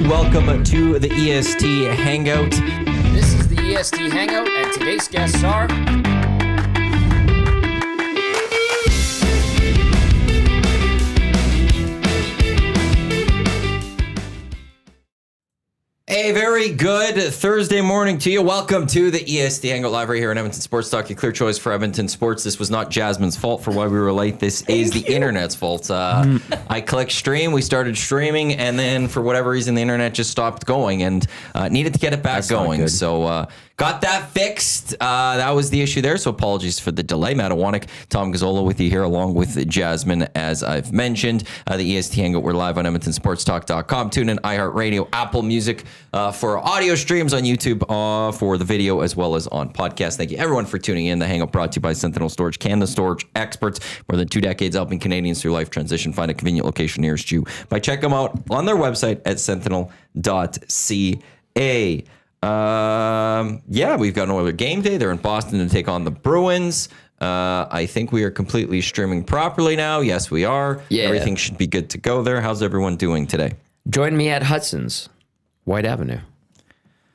Welcome to the EST Hangout. This is the EST Hangout, and today's guests are... A very good Thursday morning to you. Welcome to the EST Hangout live right here on Edmonton Sports Talk, your clear choice for Edmonton sports. This was not Jasmine's fault for why we were late. This is the internet's fault. I clicked stream, we started streaming, and then for whatever reason, the internet just stopped going and needed to get it back going. So got that fixed. That was the issue there. So apologies for the delay. Matt Iwanyk, Tom Gazzola with you here along with Jasmine, as I've mentioned. The EST Hangout, we're live on EdmontonSportsTalk.com. Tune in iHeartRadio, Apple Music, for audio streams on YouTube, for the video, as well as on podcast. Thank you, everyone, for tuning in. The Hangout brought to you by Sentinel Storage, Canada Storage experts. More than 2 decades helping Canadians through life transition. Find a convenient location nearest you by checking them out on their website at sentinel.ca. We've got an Oilers game day. They're in Boston to take on the Bruins. I think we are completely streaming properly now. Yes, we are. Yeah. Everything should be good to go there. How's everyone doing today? Join me at Hudson's, White Avenue.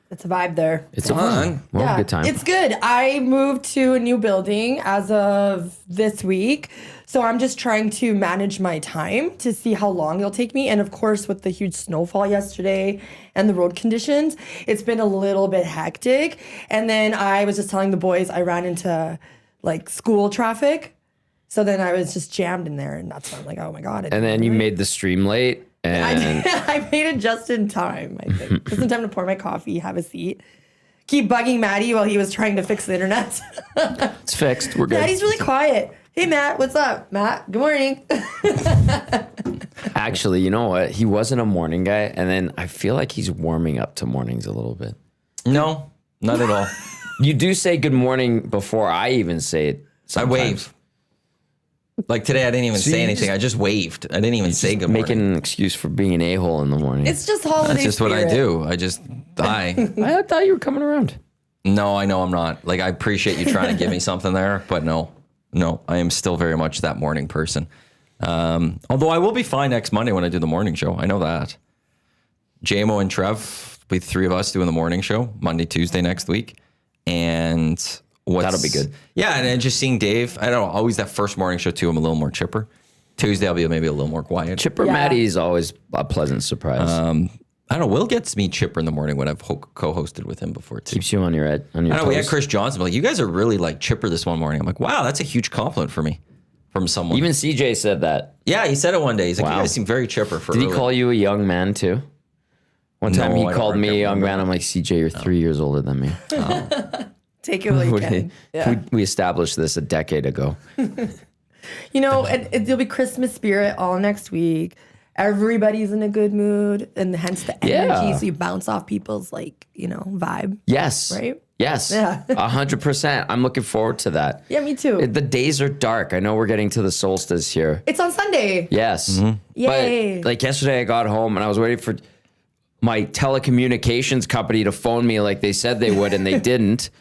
It's a vibe there. It's a fun. We'll have a good time. It's good. I moved to a new building as of this week. So I'm just trying to manage my time to see how long it'll take me. And of course, with the huge snowfall yesterday and the road conditions, it's been a little bit hectic. And then I was just telling the boys I ran into like school traffic. So then I was just jammed in there. And that's why I'm like, oh my God. And then you made the stream late. And I made it just in time, I think. Just in time to pour my coffee, have a seat. Keep bugging Maddie while he was trying to fix the internet. It's fixed. We're good. Maddie's really quiet. Hey, Matt, what's up? Matt, good morning. Actually, you know what? He wasn't a morning guy. And then I feel like he's warming up to mornings a little bit. No, not at all. You do say good morning before I even say it sometimes. I wave. Like today, I didn't even say anything. I just waved. I didn't even say good morning. Making an excuse for being an a-hole in the morning. It's just holiday That's just spirit. what I do. I just die. I thought you were coming around. No, I know I'm not. Like, I appreciate you trying to give me something there, but no, I am still very much that morning person. Although I will be fine next Monday when I do the morning show. I know that. JMO and Trev, we 3 of us doing the morning show Monday, Tuesday next week. And that'll be good. Yeah, and then just seeing Dave, I don't know, always that first morning show too, I'm a little more chipper. Tuesday, I'll be maybe a little more quiet. Chipper Maddie is always a pleasant surprise. I don't know, Will gets me chipper in the morning when I've co-hosted with him before too. Keeps you on your head. On your I know, we had toes. Chris Johnson, like, you guys are really like chipper this one morning. I'm like, wow, that's a huge compliment for me from someone. Even CJ said that. Yeah, he said it one day. He's like, Wow. you guys seem very chipper for Did he early. call you a young man too? One time No, he I don't called me a young remember man. I'm like, CJ, you're 3 years older than me. Take it while you can. Yeah. We established this a decade ago. You know, it'll be Christmas spirit all next week. Everybody's in a good mood, and hence the energy. Yeah. So you bounce off people's, like, you know, vibe. Yes. Right? Yes. Yeah. 100%. I'm looking forward to that. Yeah, me too. The days are dark. I know we're getting to the solstice here. It's on Sunday. Yes. Yay. But like yesterday, I got home and I was waiting for my telecommunications company to phone me like they said they would, and they didn't.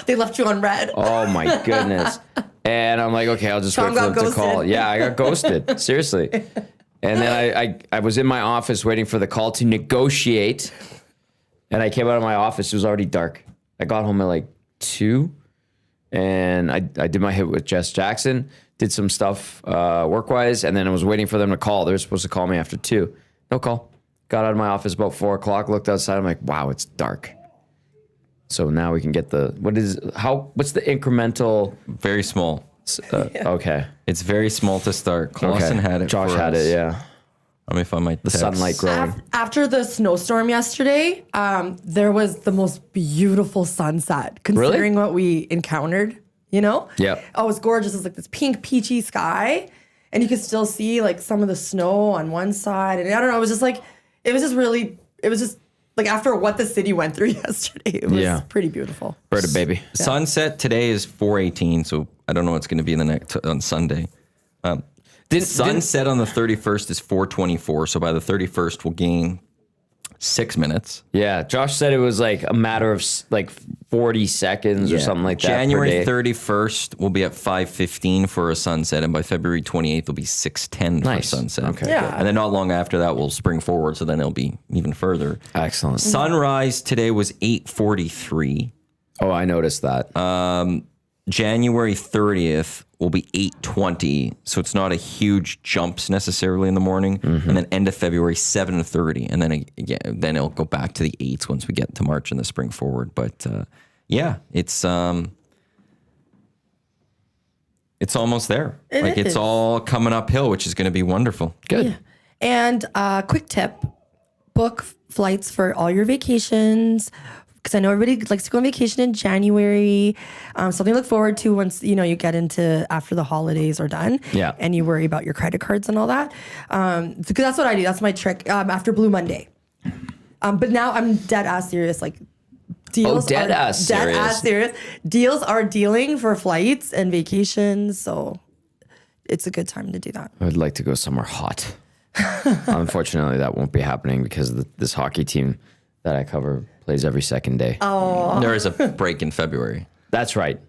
They left you on red. Oh my goodness. And I'm like, okay, I'll just Tom wait for got them to call. ghosted. Yeah, I got ghosted. Seriously. And then I was in my office waiting for the call to negotiate. And I came out of my office. It was already dark. I got home at like 2. And I did my hit with Jess Jackson. Did some stuff work-wise. And then I was waiting for them to call. They were supposed to call me after 2. No call. Got out of my office about 4 o'clock. Looked outside. I'm like, wow, it's dark. So now we can get what's the incremental? Very small. Okay. It's very small to start. Clausen had it. Josh for had us. it, yeah. Let me find my The sunlight growing. After the snowstorm yesterday, there was the most beautiful sunset, considering what we encountered, you know? Yeah. Oh, it was gorgeous. It was like this pink, peachy sky, and you could still see like some of the snow on one side. And I don't know, it was just like after what the city went through yesterday, it was pretty beautiful. Bird baby. Sunset today is 4:18, so I don't know what's going to be in the next on Sunday. Sunset on the 31st is 4:24, so by the 31st we'll gain 6 minutes. Yeah, Josh said it was like a matter of like 40 seconds or something like that. January per day. 31st will be at 5:15 for a sunset, and by February 28th will be 6:10 for Nice. sunset. Okay, Yeah. And then not long after that we'll spring forward, so then it'll be even further. Excellent. Sunrise today was 8:43. Oh, I noticed that. January 30th will be 8:20, so it's not a huge jumps necessarily in the morning. And then end of February 7:30, and then it'll go back to the 8s once we get to March and the spring forward. But it's almost there. It it's is. all coming uphill, which is going to be wonderful. Good. Yeah. And quick tip, book flights for all your vacations, because I know everybody likes to go on vacation in January. Something to look forward to once you get into after the holidays are done. Yeah. And you worry about your credit cards and all that. Because that's what I do. That's my trick after Blue Monday. But now I'm dead ass serious. Like deals dead ass serious. Deals are dealing for flights and vacations, so it's a good time to do that. I would like to go somewhere hot. Unfortunately, that won't be happening because this hockey team that I cover plays every second day. There is a break in February. That's right.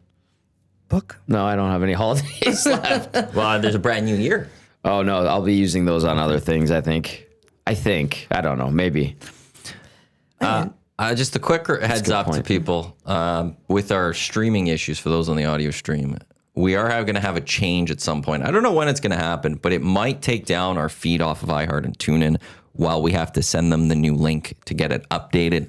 Book. No, I don't have any holidays left. Well, there's a brand new year. Oh, no, I'll be using those on other things, I think. I don't know, maybe. Just a quick heads up to people with our streaming issues for those on the audio stream. We are going to have a change at some point. I don't know when it's going to happen, but it might take down our feed off of iHeart and TuneIn while we have to send them the new link to get it updated.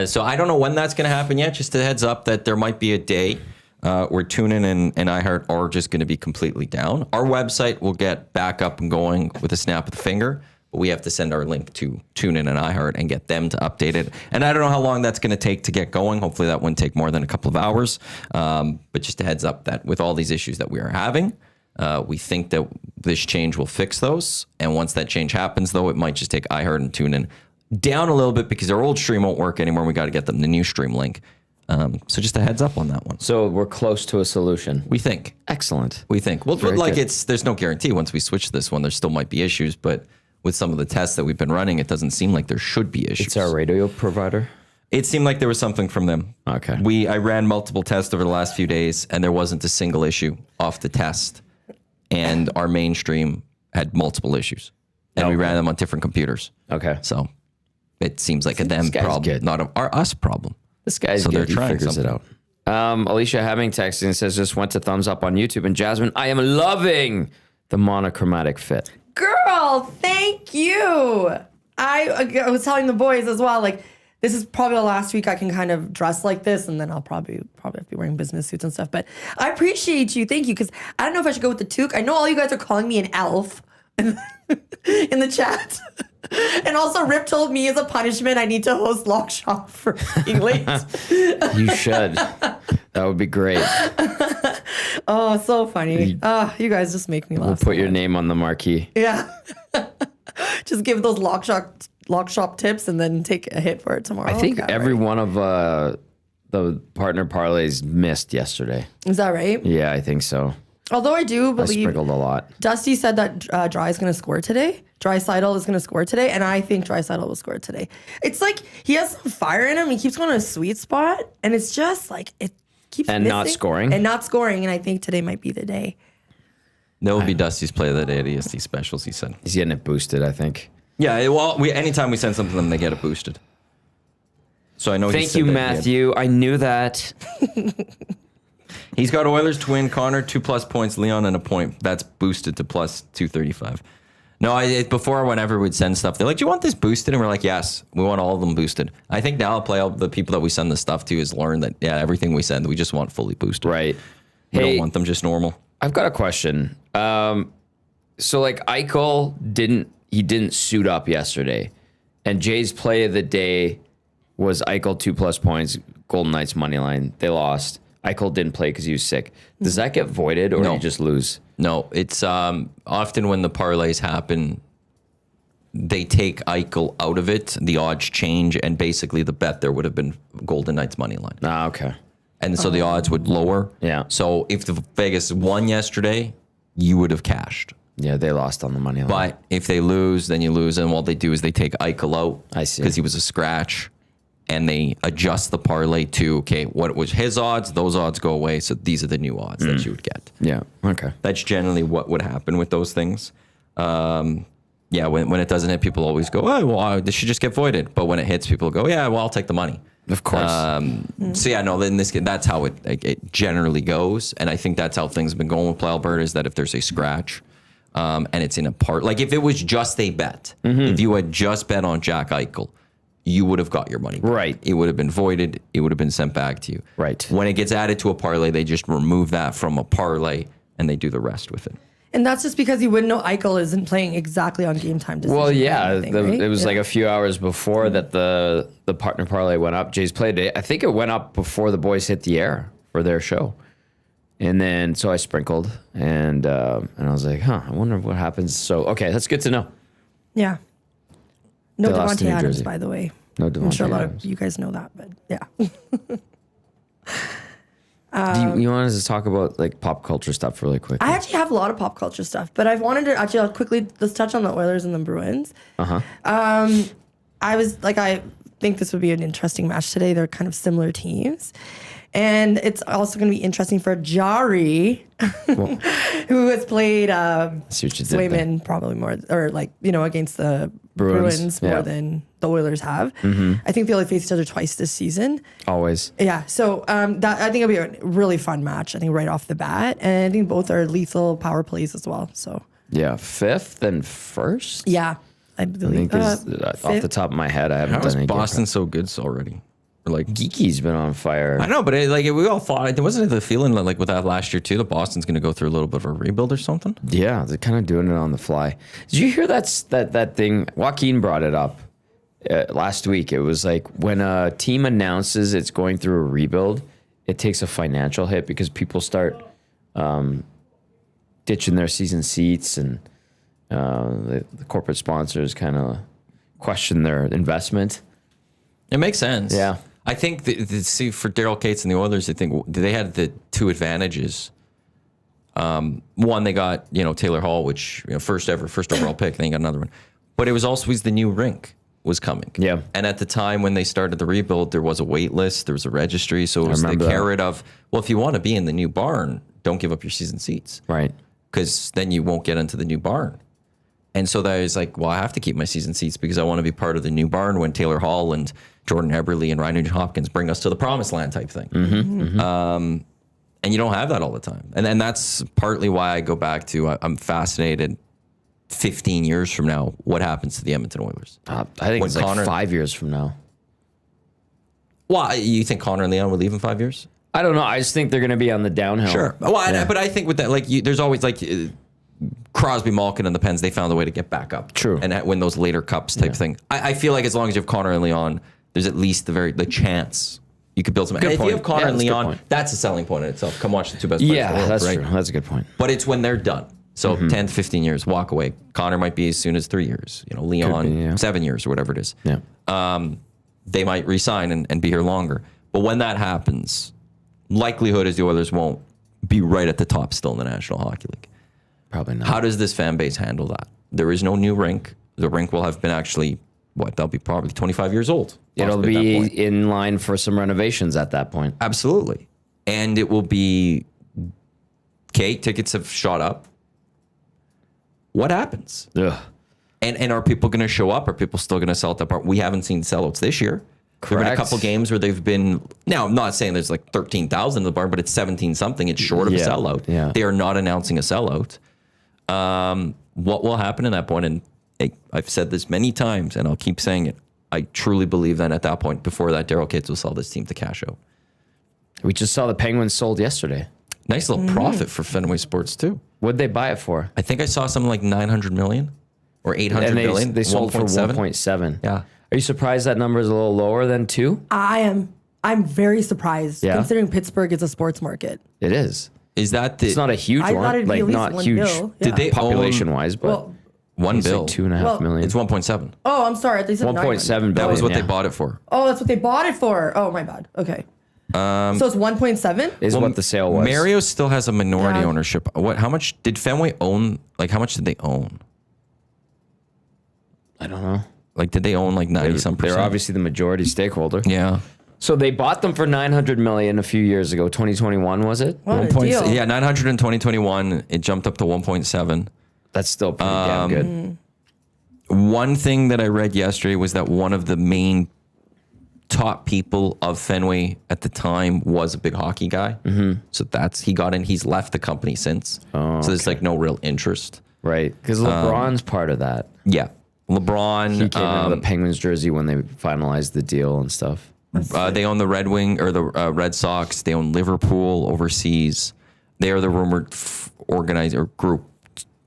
So I don't know when that's going to happen yet. Just a heads up that there might be a day where TuneIn and iHeart are just going to be completely down. Our website will get back up and going with a snap of the finger, but we have to send our link to TuneIn and iHeart and get them to update it. And I don't know how long that's going to take to get going. Hopefully that wouldn't take more than a couple of hours. But just a heads up that with all these issues that we are having, we think that this change will fix those. And once that change happens, though, it might just take iHeart and TuneIn down a little bit because our old stream won't work anymore. We got to get them the new stream link. So just a heads up on that one. So we're close to a solution. We think. Excellent. We think. Well, Very good. there's no guarantee once we switch this one. There still might be issues, but with some of the tests that we've been running, it doesn't seem like there should be issues. It's our radio provider. It seemed like there was something from them. Okay. I ran multiple tests over the last few days, and there wasn't a single issue off the test. And our mainstream had multiple issues, and we ran them on different computers. Okay. So it seems like a them guy's problem, good. not our us problem. This guy's So good. they're trying He figures something. it out. Alicia Hemming texting says, just went to thumbs up on YouTube. And Jasmine, I am loving the monochromatic fit. Girl, thank you. I was telling the boys as well, like, this is probably the last week I can kind of dress like this, and then I'll probably have to be wearing business suits and stuff. But I appreciate you. Thank you. Because I don't know if I should go with the toque. I know all you guys are calling me an elf in the chat. And also, Rip told me as a punishment, I need to host Lock Shop for being late. You should. That would be great. Oh, so funny. You guys just make me laugh. We'll so put your much. name on the marquee. Yeah. Just give those lock shop tips and then take a hit for it tomorrow. I think Okay, every right. one of the partner parlays missed yesterday. Is that right? Yeah, I think so. Although I do I believe sprinkled a lot. Dusty said that Dry is going to score today. Draisaitl is going to score today, and I think Draisaitl will score today. It's like he has some fire in him. He keeps going to a sweet spot, and it's just like it keeps And not missing scoring? and not scoring. And I think today might be the day. That will be Dusty's play of the day at EST Specials, he said. He's getting it boosted, I think. Yeah, well, anytime we send something to them, they get it boosted. So I know. Thank you, Matthew. I knew that. He's got Oilers to win. Connor 2+ points. Leon and a point. That's boosted to plus 235. No, before whenever we'd send stuff, they're like, "Do you want this boosted?" And we're like, "Yes, we want all of them boosted." I think now I'll play all the people that we send the stuff to is learn that everything we send we just want fully boosted. Right. We Hey, don't want them just normal. I've got a question. So like Eichel didn't suit up yesterday, and Jay's play of the day was Eichel 2+ points, Golden Knights money line. They lost. Eichel didn't play because he was sick. Does that get voided or No. you just lose? No, it's often when the parlays happen, they take Eichel out of it. The odds change, and basically the bet there would have been Golden Knights money line. Ah, okay. And so the odds would lower. Yeah. So if the Vegas won yesterday, you would have cashed. Yeah, they lost on the money line. But if they lose, then you lose. And what they do is they take Eichel out. I see. Because he was a scratch. And they adjust the parlay to, okay, what was his odds? Those odds go away. So these are the new odds that you would get. Yeah, okay. That's generally what would happen with those things. When it doesn't hit, people always go, oh, well, this should just get voided. But when it hits, people go, yeah, well, I'll take the money. Of course. In this case, that's how it generally goes. And I think that's how things have been going with Play Alberta, is that if there's a scratch and it's in a part, like if it was just a bet, if you had just bet on Jack Eichel, you would have got your money back. Right. It would have been voided. It would have been sent back to you. Right. When it gets added to a parlay, they just remove that from a parlay and they do the rest with it. And that's just because you wouldn't know Eichel isn't playing exactly on game time decision. Well, yeah, or anything, right? it was like a few hours before that the partner parlay went up. Jays played it. I think it went up before the boys hit the air for their show. And then, so I sprinkled and I was like, I wonder what happens. So, okay, that's good to know. Yeah. No They lost to Devontae New Adams, Jersey. by the way. No I'm Devontae sure a lot Adams. of you guys know that, but yeah. Do you want us to talk about like pop culture stuff really quick? I actually have a lot of pop culture stuff, but I've wanted to I'll quickly let's touch on the Oilers and the Bruins. I think this would be an interesting match today. They're kind of similar teams. And it's also going to be interesting for Jari, who has played See what you did there. Swayman probably more, or against the Bruins more yeah. than the Oilers have. I think they only faced each other twice this season. Always. Yeah, so that I think it'll be a really fun match. I think right off the bat, and I think both are lethal power plays as well. So Yeah, fifth and first? yeah, I I believe. think off the top of my head, I haven't How done is any Boston so good already? Like, Geeky's been on fire. I know, but we all thought, wasn't it the feeling like with that last year too, that Boston's going to go through a little bit of a rebuild or something? Yeah, they're kind of doing it on the fly. Did you hear that thing? Joaquin brought it up last week. It was like when a team announces it's going through a rebuild, it takes a financial hit because people start ditching their season seats, and the corporate sponsors kind of question their investment. It makes sense. Yeah. I think see for Daryl Cates and the Oilers, I think they had the two advantages. One, they got Taylor Hall, which first overall pick. Then you got another one, but it was also the new rink was coming. Yeah. And at the time when they started the rebuild, there was a wait list, there was a registry, so it was the remember that. carrot of, well, if you want to be in the new barn, don't give up your season seats, Right. because then you won't get into the new barn. And so that was like, well, I have to keep my season seats because I want to be part of the new barn when Taylor Hall and Jordan Eberle and Ryan Nugent-Hopkins bring us to the promised land type thing. And you don't have that all the time. And that's partly why I go back to, I'm fascinated 15 years from now, what happens to the Edmonton Oilers? I think When it's like Connor- 5 years from now. Why? You think Connor and Leon will leave in 5 years? I don't know. I just think they're going to be on the downhill. Well, but I think with that, there's always Crosby, Malkin, and the Pens, they found a way to get back up. True. And win those later cups type thing. I feel like as long as you have Connor and Leon, there's at least the chance you could build something. Good And if point. you have Connor Yeah, and that's a good Leon, point. that's a selling point in itself. Come watch the two best players in the Yeah, world, that's right? true. That's a good point. But it's when they're done. So 10 to 15 years, walk away. Connor might be as soon as 3 years. Leon, Could be, yeah. 7 years or whatever it is. Yeah. They might resign and be here longer. But when that happens, likelihood is the Oilers won't be right at the top still in the National Hockey League. Probably not. How does this fan base handle that? There is no new rink. The rink will have been actually, they'll be probably 25 years old. It'll possibly at that be point. in line for some renovations at that point. Absolutely. And it will be, tickets have shot up. What happens? Ugh. And are people going to show up? Are people still going to sell at that part? We haven't seen sellouts this year. There have been a Correct. couple games where they've been, now I'm not saying there's 13,000 in the barn, but it's 17 something. It's short of a Yeah, sellout. yeah. They are not announcing a sellout. What will happen in that point? And I've said this many times and I'll keep saying it. I truly believe that at that point, before that, Daryl Cates will sell this team to cash out. We just saw the Penguins sold yesterday. Nice little profit for Fenway Sports too. What'd they buy it for? I think I saw something like 900 million or 800 And million. they sold for 1.7. 1.7. Yeah. Are you surprised that number is a little lower than 2? I am. I'm very surprised Yeah. considering Pittsburgh is a sports market. It is. Is that the It's not a huge I thought one. it'd be Like at least not one huge bill. Did Yeah. they population wise, but Well, one it's bill? like 2.5 Well, million. It's 1.7. oh, I'm sorry. They said 1.7 billion. That was what yeah. they bought it for. Oh, that's what they bought it for. Oh, my bad. Okay. So it's 1.7. is what the sale was. Mario still has a minority Yeah. ownership. How much did Fenway own? Like, how much did they own? I don't know. Like, did they own like 90-some%? They're obviously the majority stakeholder. Yeah. So they bought them for $900 million a few years ago. 2021 was it? What a deal. Yeah, 900 in 2021. It jumped up to 1.7. That's still pretty damn good. One thing that I read yesterday was that one of the main top people of Fenway at the time was a big hockey guy. Mm-hmm. So he got in. He's left the company since. So there's like no real interest. Right, because LeBron's part of that. Yeah. LeBron. He came into the Penguins jersey when they finalized the deal and stuff. They own the Red Wing or the Red Sox. They own Liverpool overseas. They are the rumored organizer group,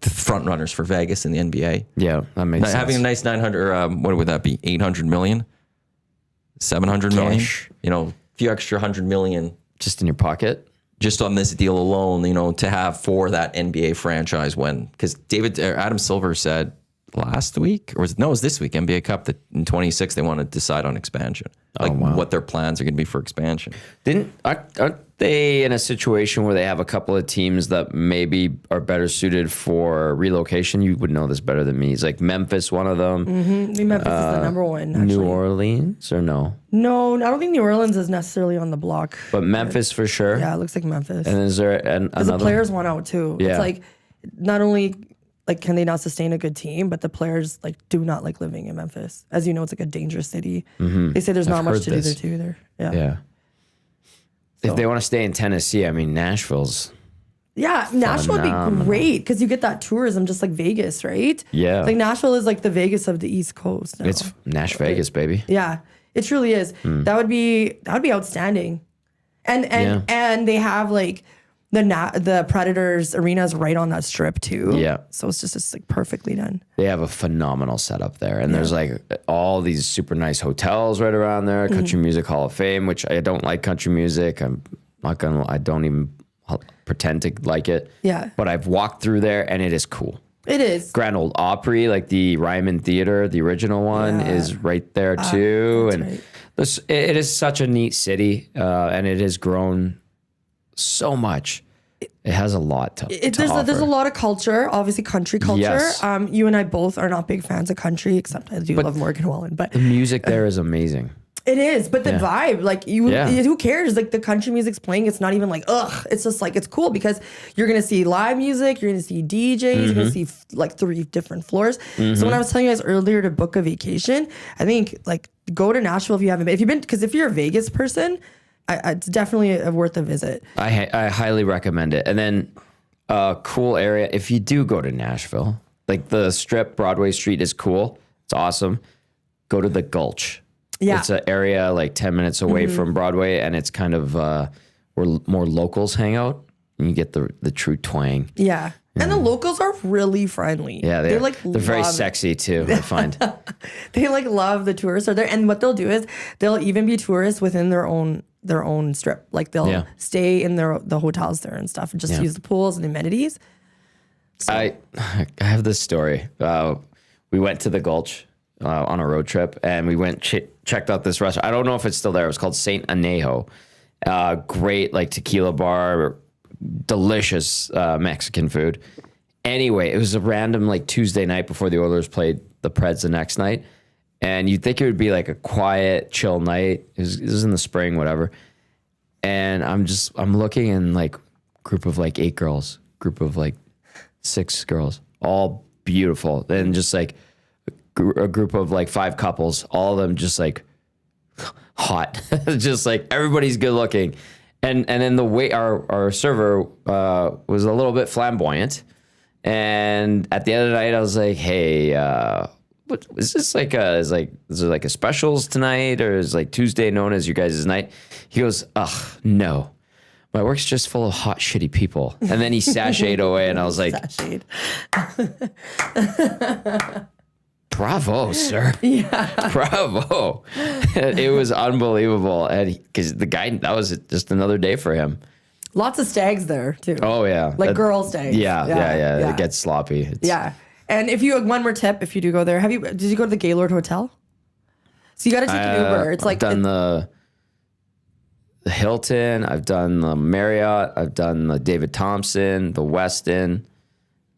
the front runners for Vegas in the NBA. Yeah, that makes sense. Having a nice 900, what would that be? 800 million, 700 million. Cash. A few extra 100 million Just in your pocket. just on this deal alone. To have for that NBA franchise because Adam Silver said last week, or it was this week, NBA Cup, that in 26 they want to decide on expansion, what their plans are going to be for expansion. Aren't they in a situation where they have a couple of teams that maybe are better suited for relocation? You would know this better than me. It's like Memphis, one of them. Memphis is the number one. Actually. New Orleans, or no? No, I don't think New Orleans is necessarily on the block. But Memphis for sure. Yeah, it looks like Memphis. And is there Because the another? players want out too. Yeah. It's like not only like can they not sustain a good team, but the players like do not like living in Memphis. As you know, it's like a dangerous city. They say there's not much heard to do this. there too. Either. Yeah. If they want to stay in Tennessee, I mean, Nashville's. Yeah, Nashville would be Phenomenal. great because you get that tourism just like Vegas, right? Yeah. Like Nashville is like the Vegas of the East Coast. Now. It's Nash Vegas, baby. Yeah, it truly is. That would be outstanding. And they have like the Predators arenas right on that strip too. Yeah. So it's just like perfectly done. They have a phenomenal setup there. And there's like all these super nice hotels right around there. Country Music Hall of Fame, which I don't like country music. I don't even pretend to like it. Yeah. But I've walked through there and it is cool. It is. Grand Ole Opry, like the Ryman Theater, the original one, is right there too. And right. it is such a neat city, and it has grown so much. It has a lot to There's offer. a lot of culture, obviously country culture. Yes. You and I both are not big fans of country, except I do love Morgan Wallen. But The music there is amazing. it is, but the vibe, like who cares? Like the country music's playing, it's not even like ugh. It's just like it's cool because you're gonna see live music, you're gonna see DJs, you're gonna see like 3 different floors. So when I was telling you guys earlier to book a vacation, I think like go to Nashville if you haven't been. If you've been, because if you're a Vegas person, it's definitely worth a visit. I highly recommend it. And then a cool area, if you do go to Nashville, like the Strip, Broadway Street is cool. It's awesome. Go to the Gulch. Yeah. It's an area like 10 minutes away from Broadway, and it's kind of where more locals hang out, and you get the true twang. Yeah. And the locals are really friendly. Yeah, they're like they're very love- sexy too, I find. They like love the tourists are there, and what they'll do is they'll even be tourists within their own strip. Like they'll stay in the hotels there and stuff, and just use the pools and the amenities. I have this story. We went to the Gulch on a road trip, and we went checked out this restaurant. I don't know if it's still there. It was called Saint Anejo. Great like tequila bar, delicious Mexican food. Anyway, it was a random like Tuesday night before the Oilers played the Preds the next night, and you'd think it would be like a quiet, chill night. It was in the spring, whatever. And I'm looking, and like group of like 8 girls, group of like 6 girls, all beautiful, and just like a group of like 5 couples, all of them just like hot, just like everybody's good looking. And then our server was a little bit flamboyant. And at the end of the night, I was like, "Hey, what is this like? Is there like a specials tonight, or is like Tuesday known as your guys' night?" He goes, "Ugh, no, my work's just full of hot, shitty people." And then he sashayed away, and I was like, Sashayed. "Bravo, sir! Yeah, bravo!" It was unbelievable, and because the guy, that was just another day for him. Lots of stags there too. Oh yeah, like girl stags. Yeah. It gets sloppy. Yeah. And if you one more tip, if you do go there, did you go to the Gaylord Hotel? So you got to take an Uber. It's like I've done the Hilton. I've done the Marriott. I've done the David Thompson, the Westin.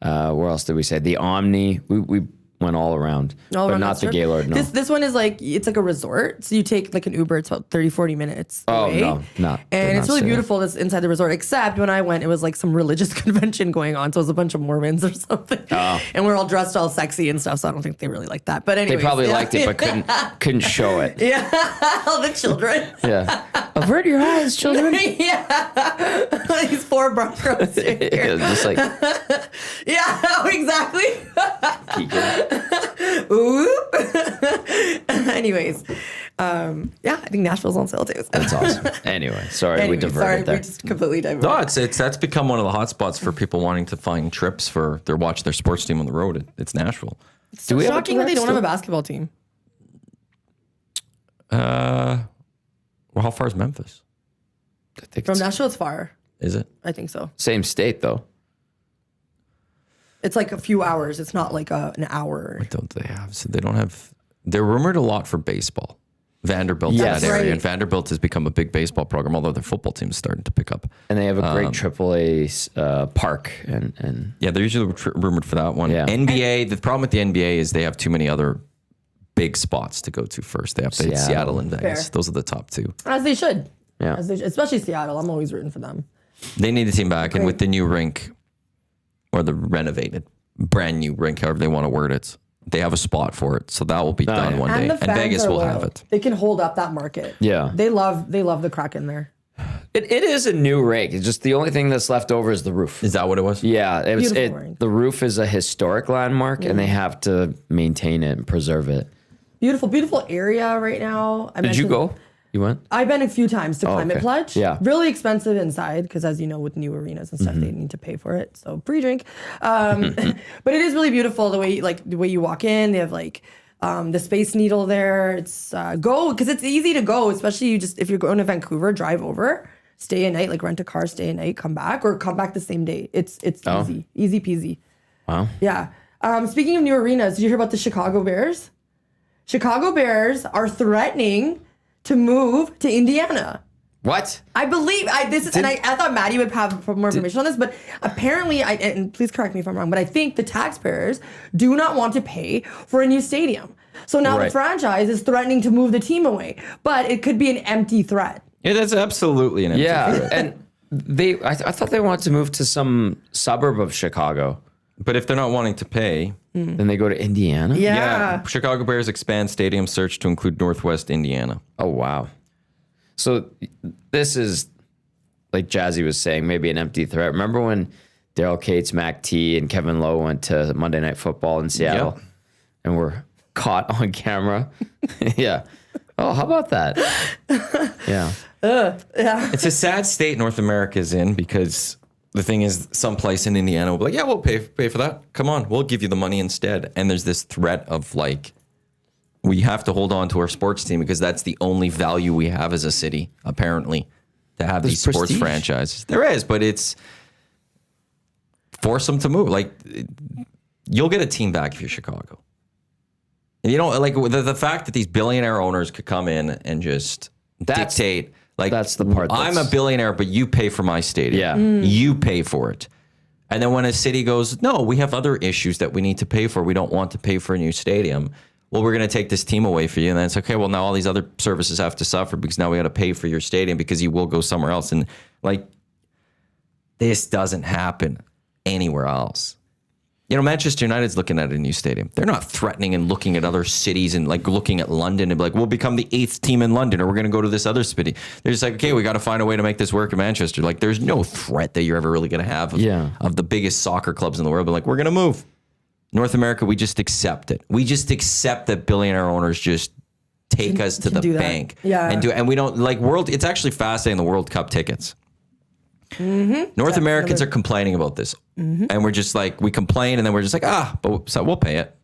Where else did we say? The Omni. We went all around, but not the Gaylord. No. This one is like, it's like a resort. So you take like an Uber. It's about 30, 40 minutes away. Oh, no, not. And it's really beautiful that's inside the resort, except when I went, it was like some religious convention going on. So it was a bunch of Mormons or something. Oh. And we're all dressed all sexy and stuff. So I don't think they really like that. But anyway. They probably liked it, but couldn't show it. Yeah. All the children. Yeah. Avert your eyes, children. Yeah. These 4 Broncos here. Yeah, just like. Yeah, exactly. Peeking. Ooh. Anyways, yeah, I think Nashville's on sale too. That's awesome. Anyway, sorry, we diverted there. We just completely diverted. No, that's become one of the hot spots for people wanting to find trips for watch their sports team on the road. It's Nashville. It's so shocking that they don't have a basketball team. Well, how far is Memphis? I think From Nashville, it's far. Is it? I think so. same state though. It's like a few hours. It's not like an hour. What don't they have? So they don't have. They're rumored a lot for baseball. Vanderbilt's in Yes. that area, Right. and Vanderbilt has become a big baseball program. Although their football team is starting to pick up. And they have a great AAA park and Yeah, they're usually rumored for that one. Yeah. NBA. The problem with the NBA is they have too many other big spots to go to first. They have to Seattle and Vegas. Fair. Those are the top 2. As they should. Yeah. Especially Seattle. I'm always rooting for them. They need a team back, and with the new rink or the renovated, brand new rink, however they want to word it, they have a spot for it. So that will be done one day, the and fans Vegas are will loyal. have it. They can hold up that market. Yeah. They love the Kraken there. It is a new rink. It's just the only thing that's left over is the roof. Is that what it was? Yeah, Beautiful rink. the roof is a historic landmark, and they have to maintain it and preserve it. Beautiful, beautiful area right now. Did you go? You went? I've been a few times to Climate okay. Pledge. Yeah. Really expensive inside because, as you know, with new arenas and stuff, they need to pay for it. So pre-drink, but it is really beautiful the way you walk in. They have like the Space Needle there. It's go because it's easy to go, especially if you're going to Vancouver, drive over, stay a night, like rent a car, stay a night, come back, or come back the same day. It's easy peasy. Wow. Yeah. Speaking of new arenas, did you hear about the Chicago Bears? Chicago Bears are threatening to move to Indiana. What? I believe and I thought Maddie would have more information on this, but apparently, and please correct me if I'm wrong, but I think the taxpayers do not want to pay for a new stadium. So now the Right. franchise is threatening to move the team away, but it could be an empty threat. Yeah, that's absolutely an empty Yeah, threat. and I thought they wanted to move to some suburb of Chicago. But if they're not wanting to pay, Then they go to Indiana? Yeah. Chicago Bears expand stadium search to include Northwest Indiana. Oh, wow. So this is, like Jazzy was saying, maybe an empty threat. Remember when Daryl Cates, Mac T, and Kevin Lowe went to Monday Night Football in Seattle and were caught on camera? Yeah. Oh, how about that? Yeah. It's a sad state North America's in because the thing is, someplace in Indiana will be like, yeah, we'll pay for that. Come on, we'll give you the money instead. And there's this threat of like, we have to hold on to our sports team because that's the only value we have as a city, apparently, to have these sports prestige. franchises. There is, but it's force them to move. Like, you'll get a team back if you're Chicago. And you know, like the fact that these billionaire owners could come in and just dictate. Like, that's the part I'm a billionaire, but you pay for my stadium. Yeah. You pay for it. And then when a city goes, no, we have other issues that we need to pay for. We don't want to pay for a new stadium. Well, we're going to take this team away for you. And then it's okay. Well, now all these other services have to suffer because now we got to pay for your stadium because you will go somewhere else. And like, this doesn't happen anywhere else. You know, Manchester United's looking at a new stadium. They're not threatening and looking at other cities and like looking at London and be like, we'll become the 8th team in London or we're going to go to this other city. They're just like, okay, we got to find a way to make this work in Manchester. Like, there's no threat that you're ever really going to have of the biggest soccer clubs in the world. But like, we're going to move. North America, we just accept it. We just accept that billionaire owners just take us to the bank. Yeah. And we don't like it's actually fascinating, the World Cup tickets. North Americans are complaining about this. And we're just like, we complain and then we're just like, but so we'll pay it.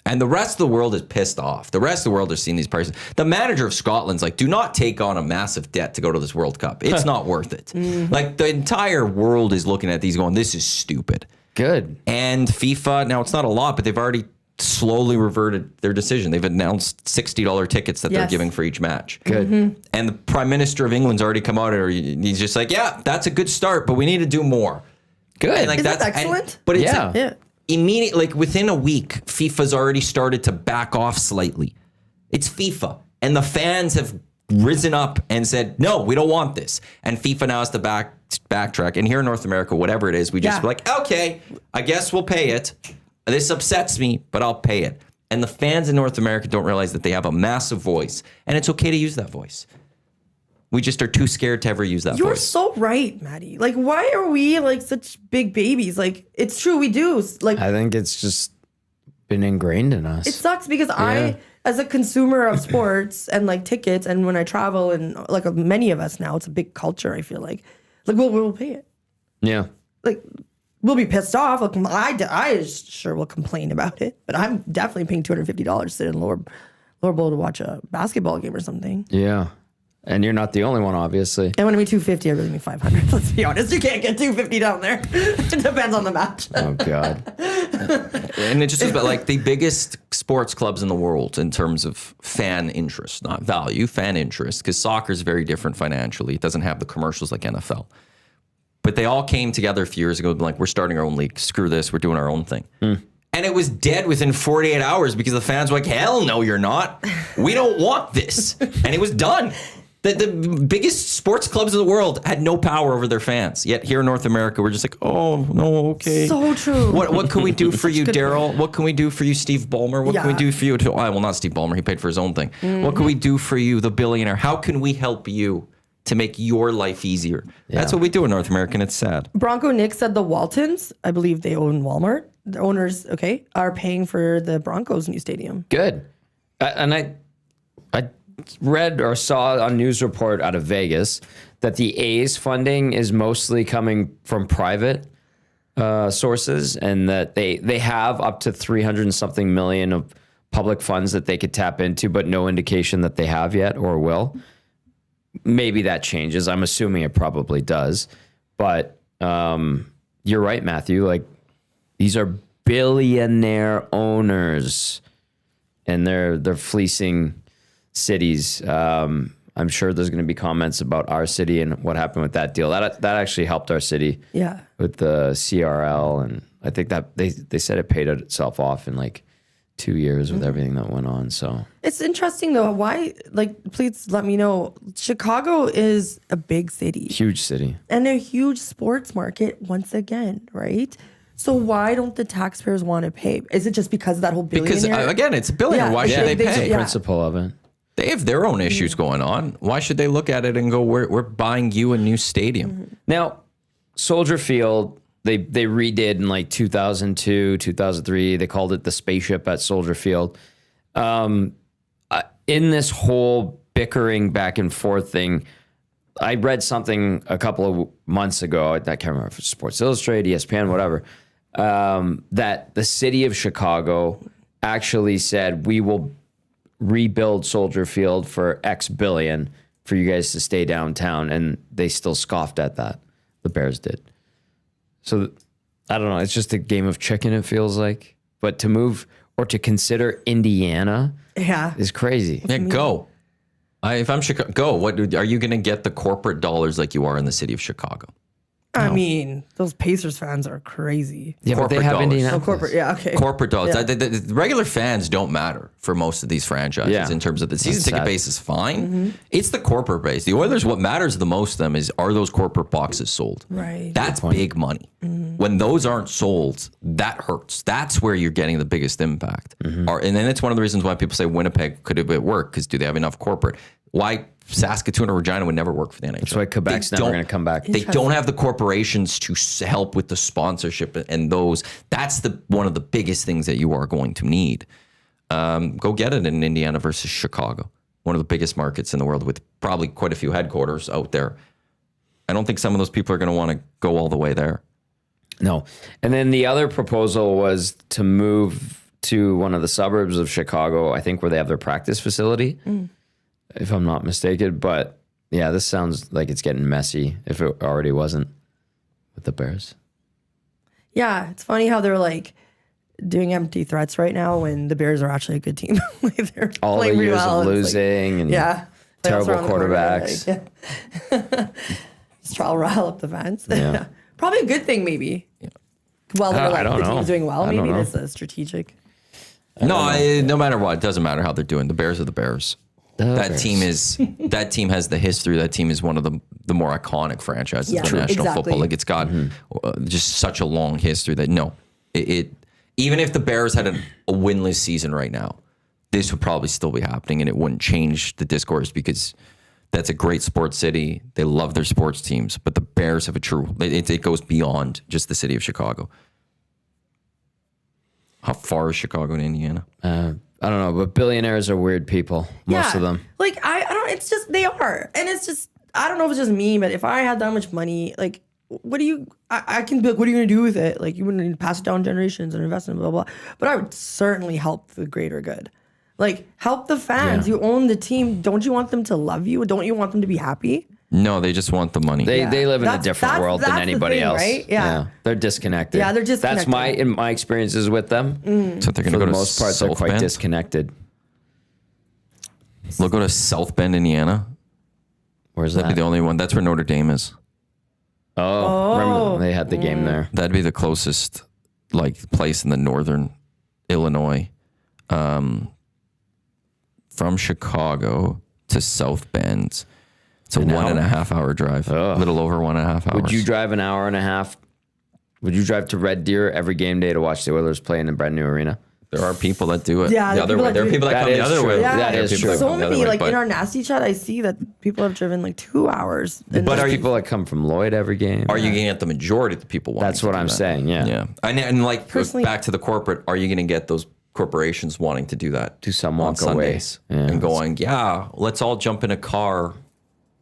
And the rest of the world is pissed off. The rest of the world are seeing these prices. The manager of Scotland's like, do not take on a massive debt to go to this World Cup. It's not worth it. Like, the entire world is looking at these going, this is stupid. Good. And FIFA, now it's not a lot, but they've already slowly reverted their decision. They've announced $60 tickets that they're giving for each match. Good. And the Prime Minister of England's already come out and he's just like, yeah, that's a good start, but we need to do more. Good. And like Is that excellent? But it's Yeah. immediately, like within a week, FIFA's already started to back off slightly. It's FIFA. And the fans have risen up and said, no, we don't want this. And FIFA now has to backtrack. And here in North America, whatever it is, we just be like, okay, I guess we'll pay it. This upsets me, but I'll pay it. And the fans in North America don't realize that they have a massive voice. And it's okay to use that voice. We just are too scared to ever use that You're voice. so right, Maddie. Like, why are we like such big babies? Like, it's true, we do. Like, I think it's just been ingrained in us. it sucks because I, as a consumer of sports and like tickets, and when I travel, and like many of us now, it's a big culture. I feel like we'll pay it. Yeah. Like, we'll be pissed off. Like, I sure will complain about it, but I'm definitely paying $250 to sit in lower bowl to watch a basketball game or something. Yeah. And you're not the only one, obviously. And when I mean $250, I really mean $500. Let's be honest, you can't get $250 down there. It depends on the match. Oh, God. And it just is about like the biggest sports clubs in the world in terms of fan interest, not value, fan interest, because soccer is very different financially. It doesn't have the commercials like NFL. But they all came together a few years ago and like, we're starting our own league. Screw this. We're doing our own thing. And it was dead within 48 hours because the fans were like, hell no, you're not. We don't want this. And it was done. The biggest sports clubs in the world had no power over their fans. Yet here in North America, we're just like, oh, no, okay. So true. What can we do for you, Daryl? What can we do for you, Steve Ballmer? What can we do for you? Well, not Steve Ballmer. He paid for his own thing. What can we do for you, the billionaire? How can we help you to make your life easier? That's what we do in North America, and it's sad. Bronco Nick said the Waltons, I believe they own Walmart. The owners, are paying for the Broncos' new stadium. Good. And I read or saw a news report out of Vegas that the A's funding is mostly coming from private sources, and that they have up to 300 and something million of public funds that they could tap into, but no indication that they have yet or will. Maybe that changes. I'm assuming it probably does. But you're right, Matthew. Like, these are billionaire owners, and they're fleecing cities. I'm sure there's going to be comments about our city and what happened with that deal. That actually helped our city with the CRL, and I think that they said it paid itself off in like 2 years with everything that went on. So it's interesting though. Why? Like, please let me know. Chicago is a big city, huge city, and a huge sports market once again, right? So why don't the taxpayers want to pay? Is it just because of that whole billionaire? Because again, it's a billionaire. Why should they pay? The principle of it. They have their own issues going on. Why should they look at it and go, we're buying you a new stadium? Now, Soldier Field, they redid in like 2002, 2003. They called it the spaceship at Soldier Field. In this whole bickering back and forth thing, I read something a couple of months ago. I can't remember if it's Sports Illustrated, ESPN, whatever, that the city of Chicago actually said, we will rebuild Soldier Field for X billion for you guys to stay downtown, and they still scoffed at that. The Bears did. So I don't know. It's just a game of chicken, it feels like. But to move or to consider Indiana is crazy. Yeah, go. If I'm Chicago, go. What are you going to get the corporate dollars like you are in the city of Chicago? I mean, those Pacers fans are crazy. Yeah, but they Corporate have dollars. Indiana. Oh, corporate, okay. Corporate dollars. Yeah. The regular fans don't matter for most of these franchises in terms of the season ticket base is fine. It's the corporate base. The Oilers, what matters the most to them is, are those corporate boxes sold? Right. That's big money. When those aren't sold, that hurts. That's where you're getting the biggest impact. And then it's one of the reasons why people say Winnipeg could have worked, because do they have enough corporate? Why Saskatoon or Regina would never work for the NHL? That's why Quebec's never going to come back. They don't have the corporations to help with the sponsorship and those. That's one of the biggest things that you are going to need. Go get it in Indiana versus Chicago, one of the biggest markets in the world with probably quite a few headquarters out there. I don't think some of those people are going to want to go all the way there. No. And then the other proposal was to move to one of the suburbs of Chicago, I think where they have their practice facility, if I'm not mistaken. But yeah, this sounds like it's getting messy if it already wasn't with the Bears. Yeah, it's funny how they're like, doing empty threats right now when the Bears are actually a good team. Like, they're All the playing really years well, of and it's losing and yeah, terrible playoffs around the corner, quarterbacks. like, yeah. Just try to rile up the fans. Yeah. Probably a good thing, maybe. Well, they're I don't the know. team's doing well. I don't Maybe know. this is strategic. No matter what, it doesn't matter how they're doing. The Bears are the Bears. That team has the history. That team is one of the more iconic franchises Yeah, in true. National Exactly. Football League. It's got just such a long history that it even if the Bears had a winless season right now, this would probably still be happening and it wouldn't change the discourse because that's a great sports city. They love their sports teams, but the Bears have it goes beyond just the city of Chicago. How far is Chicago to Indiana? I don't know, but billionaires are weird people. Most of them. Like I don't. It's just they are, and it's just I don't know if it's just me, but if I had that much money, like, what do you? I can be like, what are you gonna do with it? Like, you wouldn't pass it down generations and invest in blah blah. But I would certainly help the greater good. Like, help the fans. Yeah. You own the team. Don't you want them to love you? Don't you want them to be happy? No, they just want the money. They live in a That's- different world than that's the anybody thing, else. right? Yeah. They're disconnected. Yeah, they're That's disconnected. in my experiences with them. So they're going For to go the to most part, they're South quite Bend. disconnected. They'll go to South Bend, Indiana. Where's That'd be that? the only one. That's where Notre Dame is. Remember they had the game there. That'd be the closest place in the northern Illinois, from Chicago to South Bend. It's a 1.5 hour drive. A little over 1.5 hours. Would you drive an hour and a half? Would you drive to Red Deer every game day to watch the Oilers play in the brand new arena? There are people that do it. Yeah, the other way. There are people that come the is other true. way. Yeah. That There are is people true. that come So the other many, way, like but- in our nasty chat, I see that people have driven like 2 hours. And But just- are you People that come from Lloyd every game. Are you going to get the majority of the people wanting That's to what do I'm that? saying. Yeah. Yeah. And like Personally- back to the corporate, are you going to get those corporations wanting to do that? Do some on walk away. Sundays Yeah. and going, yeah, let's all jump in a car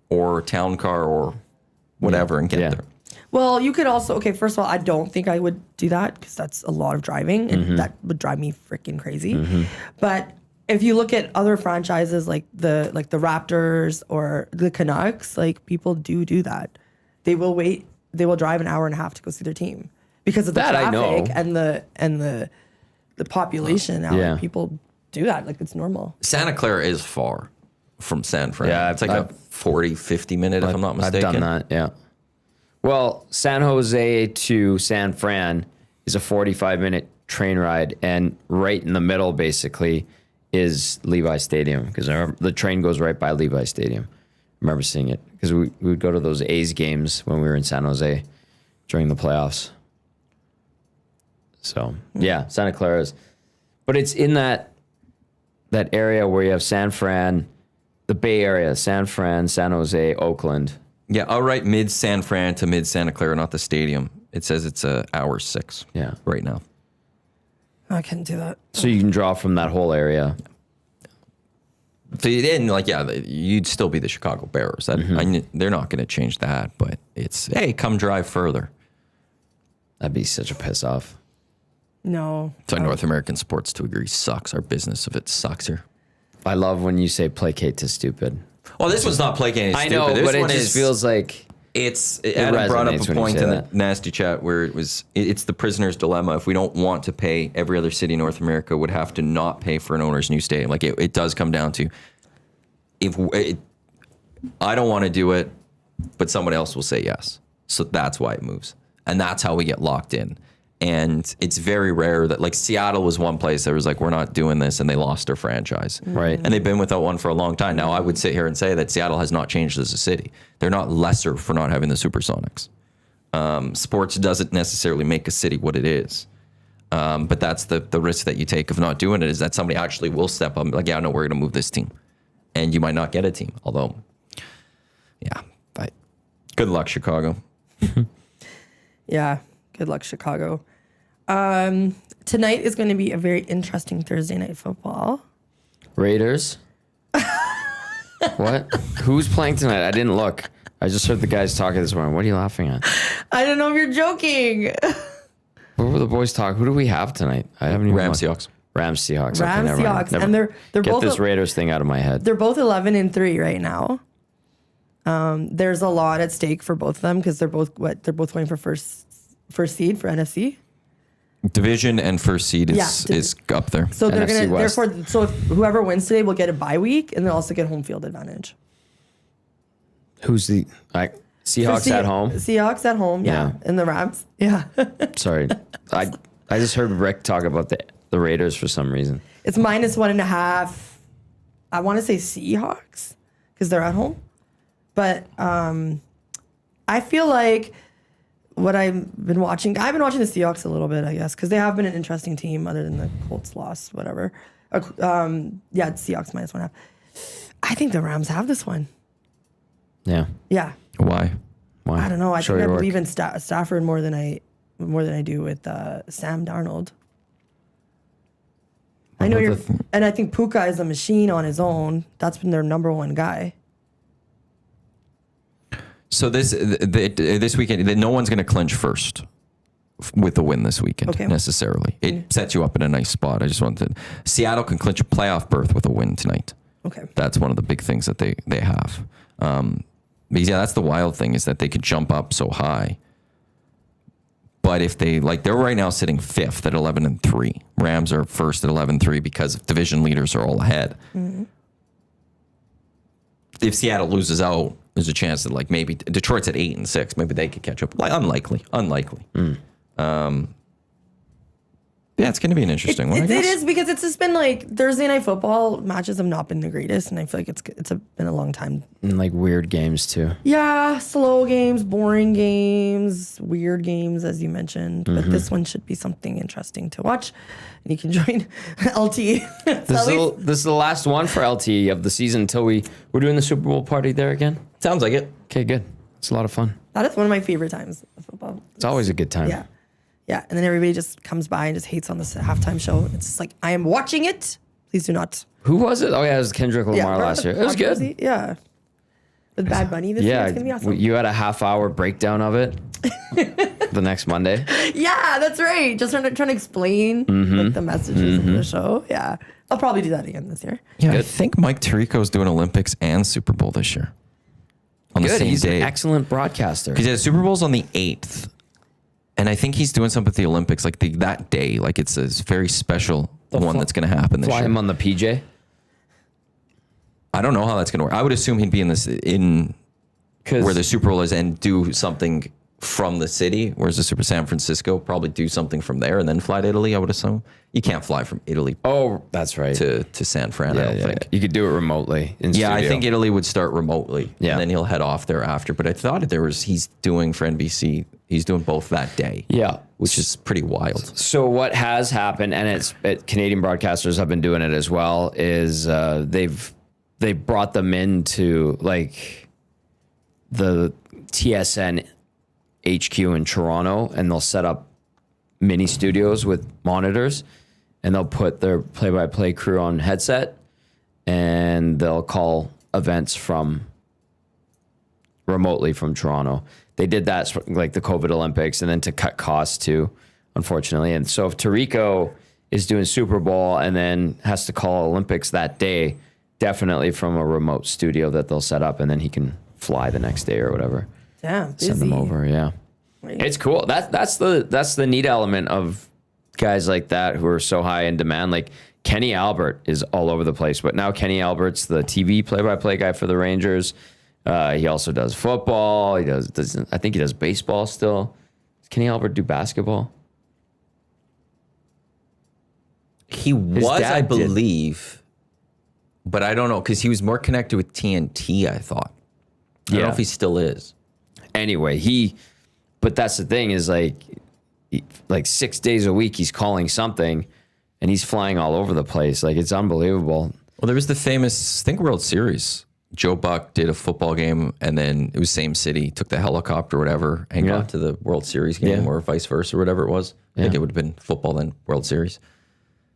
or a town car or whatever and get Yeah. there. Well, you could also, okay, first of all, I don't think I would do that because that's a lot of driving and that would drive me freaking crazy. But if you look at other franchises like the Raptors or the Canucks, like people do that. They will wait, they will drive an hour and a half to go see their team because of the That I traffic know. and the population now. Yeah. Like, people do that, like it's normal. Santa Clara is far from San Fran. Yeah, it's like I've- a 40, 50 minute, if I'm not mistaken. I've done that. Yeah. Well, San Jose to San Fran is a 45-minute train ride, and right in the middle, basically, is Levi Stadium because the train goes right by Levi Stadium. I remember seeing it because we would go to those A's games when we were in San Jose during the playoffs. So yeah, Santa Clara's, but it's in that area where you have San Fran, the Bay Area, San Fran, San Jose, Oakland. Yeah, I'll write mid San Fran to mid Santa Clara, not the stadium. It says it's hour 6 right now. I couldn't do that. So you can draw from that whole area. So you'd still be the Chicago Bears. They're not going to change that, but it's, hey, come drive further. That'd be such a piss off. No. So North American sports to a degree sucks. Our business of it sucks here. I love when you say placate to stupid. Well, this one's not placating I stupid. know, This but it one just feels like Adam brought up resonates a when you point say in the that. nasty chat where it's the prisoner's dilemma. If we don't want to pay, every other city in North America would have to not pay for an owner's new stadium. Like it does come down to I don't want to do it, but someone else will say yes. So that's why it moves. And that's how we get locked in. And it's very rare that, like, Seattle was one place that was like, we're not doing this, and they lost their franchise. Right. And they've been without one for a long time. Now, I would sit here and say that Seattle has not changed as a city. They're not lesser for not having the Supersonics. Sports doesn't necessarily make a city what it is. But that's the risk that you take of not doing it, is that somebody actually will step up and be like, yeah, no, we're going to move this team. And you might not get a team. Although, yeah, but good luck, Chicago. Yeah. Good luck, Chicago. Tonight is going to be a very interesting Thursday night football. Raiders. What? Who's playing tonight? I didn't look. I just heard the guys talking this morning. What are you laughing at? I don't know if you're joking. What were the boys talking? Who do we have tonight? I haven't even Rams, looked. Seahawks. Rams, Seahawks. Rams, never mind. Seahawks, and they're Get both this Raiders thing out of my head. they're both 11-3 right now. There's a lot at stake for both of them because they're both going for first seed for NFC. Division and first seed is Yeah, is up there. So they're NFC gonna West. therefore. So if whoever wins today will get a bye week, and they'll also get home field advantage. Who's the Seahawks at home? Seahawks at home. Yeah, Yeah. and the Rams. Yeah, Sorry, I just heard Rick talk about the Raiders for some reason. it's -1.5. I want to say Seahawks because they're at home, but I feel like what I've been watching the Seahawks a little bit, I guess, because they have been an interesting team other than the Colts loss, whatever. Yeah, it's Seahawks -1.5. I think the Rams have this one. Yeah. Yeah, Why? Why? I don't know. I Show think I your work. believe in Stafford more than I do with Sam Darnold. I know about you're, and I think Puka is a machine on his own. That's been their number one guy. So this weekend, no one's going to clinch first with the win this weekend Okay. necessarily. It sets you up in a nice spot. I just wanted Seattle can clinch a playoff berth with a win tonight. Okay. That's one of the big things that they have. Because yeah, that's the wild thing is that they could jump up so high. But if they're right now sitting fifth at 11-3. Rams are first at 11-3 because division leaders are all ahead. Mm-hmm. If Seattle loses out, there's a chance that maybe Detroit's at 8-6. Maybe they could catch up. Unlikely. Yeah, it's going to be an interesting one. I It guess. is because it's just been Thursday night football matches have not been the greatest, and I feel like been a long time. And weird games too. Yeah, slow games, boring games, weird games, as you mentioned. But this one should be something interesting to watch, and you can join LT. This is the last one for LT of the season until we're doing the Super Bowl party there again. Sounds like it. Okay, good. It's a lot of fun. That is one of my favorite times of football. It's always a good time. Yeah. Yeah. And then everybody just comes by and just hates on this halftime show. It's just like, I am watching it. Please do not. Who was it? Oh yeah, it was Kendrick Lamar last year. It was good. controversy? Yeah. With Bad Bunny this year. Yeah, It's going to be awesome. you had a half-hour breakdown of it the next Monday. Yeah, that's right. Just trying to explain the messages of the show. Yeah. I'll probably do that again this year. Yeah, I think Mike Tirico's doing Olympics and Super Bowl this year. On the Good. same He's day. an excellent broadcaster. Because the Super Bowl's on the 8th. And I think he's doing something with the Olympics that day. It's a very special one that's going to happen this Fly year. him on the PJ. I don't know how that's going to work. I would assume he'd be in where the Super Bowl is and do something from the city, whereas the Super San Francisco probably do something from there and then fly to Italy, I would assume. You can't fly from Italy Oh, that's right. to San Fran, I don't think. You could do it remotely in Yeah, I studio. think Italy would start remotely, Yeah. and then he'll head off there after. But I thought he's doing for NBC. He's doing both that day, Yeah. which is pretty wild. So what has happened, and Canadian broadcasters have been doing it as well, is they brought them into the TSN HQ in Toronto, and they'll set up mini studios with monitors, and they'll put their play-by-play crew on headset, and they'll call events from remotely from Toronto. They did that the COVID Olympics, and then to cut costs too, unfortunately. And so if Tirico is doing Super Bowl and then has to call Olympics that day, definitely from a remote studio that they'll set up, and then he can fly the next day or whatever. Damn. Send them over, yeah. It's cool. That's the neat element of guys like that who are so high in demand. Kenny Albert is all over the place, but now Kenny Albert's the TV play-by-play guy for the Rangers. He also does football. I think he does baseball still. Does Kenny Albert do basketball? He was, dad I did. believe, but I don't know because he was more connected with TNT, I thought. I don't know if he still is. Anyway, but that's the thing is 6 days a week he's calling something, and he's flying all over the place. It's unbelievable. Well, there was the famous, World Series. Joe Buck did a football game, and then it was same city, took the helicopter or whatever, and got to the World Series game or vice versa, or whatever it was. I think it would have been football then World Series.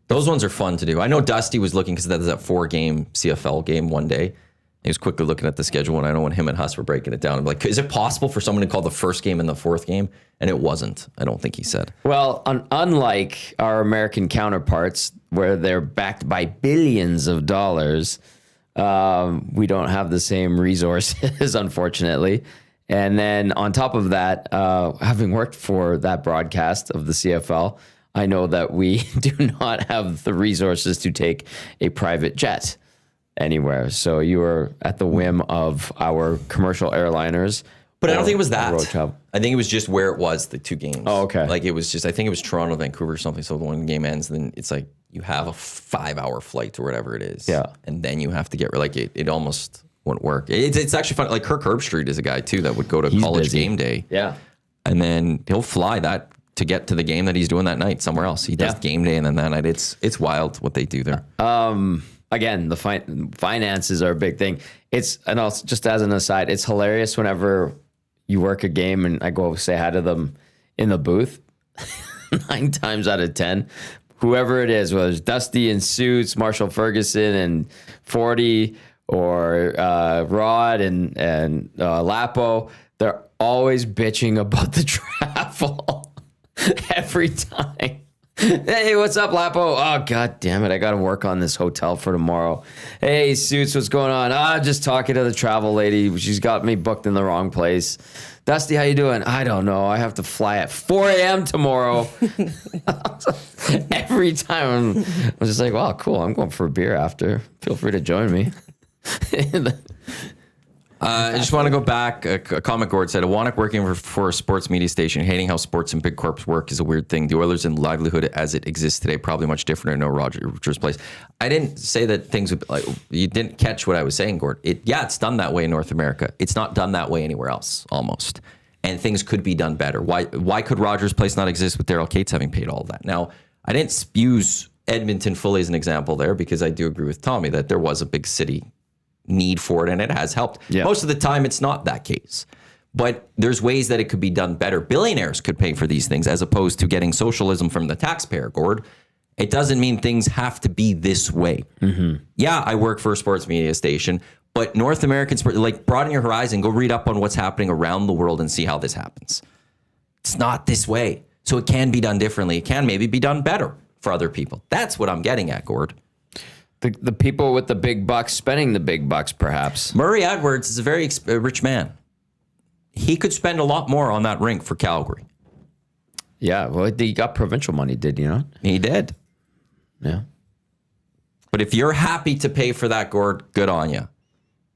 Those ones are fun to do. I know Dusty was looking because that was that 4-game CFL game one day. He was quickly looking at the schedule, and I know when him and Huss were breaking it down, I'm like, is it possible for someone to call the first game and the fourth game? And it wasn't. I don't think he said. Well, unlike our American counterparts, where they're backed by billions of dollars, we don't have the same resources, unfortunately. And then on top of that, having worked for that broadcast of the CFL, I know that we do not have the resources to take a private jet anywhere. So you are at the whim of our commercial airliners. But I don't think it was that. Road travel. I think it was just where it was, the 2 games. Oh, okay. Like it was just, I think it was Toronto, Vancouver or something. So when the game ends, then it's like you have a 5-hour flight or whatever it is. Yeah. And then you have to get, like it almost wouldn't work. It's actually fun. Like Kirk Herbstreit is a guy too that would go to college busy. game day. Yeah. And then he'll fly that to get to the game that he's doing that night somewhere else. He does game day and then that night. It's wild what they do there. Again, the finances are a big thing. And also just as an aside, it's hilarious whenever you work a game and I go say hi to them in the booth. 9 times out of 10, whoever it is, whether it's Dusty in suits, Marshall Ferguson and 40, or Rod and Lapo, they're always bitching about the travel every time. Hey, what's up, Lapo? Oh, God damn it. I got to work on this hotel for tomorrow. Hey, Suits, what's going on? I'm just talking to the travel lady. She's got me booked in the wrong place. Dusty, how you doing? I don't know. I have to fly at 4 a.m. tomorrow. Every time I'm just like, wow, cool. I'm going for a beer after. Feel free to join me. I just want to go back. A comic Gord said, Iwanyk working for a sports media station, hating how sports and big corps work is a weird thing. The Oilers and livelihood as it exists today, probably much different in no Rogers place. I didn't say that things would, like, you didn't catch what I was saying, Gord. It's done that way in North America. It's not done that way anywhere else, almost. And things could be done better. Why could Rogers Place not exist with Daryl Cates having paid all of that? Now, I didn't use Edmonton fully as an example there because I do agree with Tommy that there was a big city need for it and it has helped. Yeah. Most of the time it's not that case. But there's ways that it could be done better. Billionaires could pay for these things as opposed to getting socialism from the taxpayer, Gord. It doesn't mean things have to be this way. Mm-hmm. Yeah, I work for a sports media station, but North American sport, like, broaden your horizon, go read up on what's happening around the world and see how this happens. It's not this way. So it can be done differently. It can maybe be done better for other people. That's what I'm getting at, Gord. The people with the big bucks spending the big bucks, perhaps. Murray Edwards is a very rich man. He could spend a lot more on that rink for Calgary. Yeah, well, he got provincial money, did you not? He did. Yeah. But if you're happy to pay for that, Gord, good on you.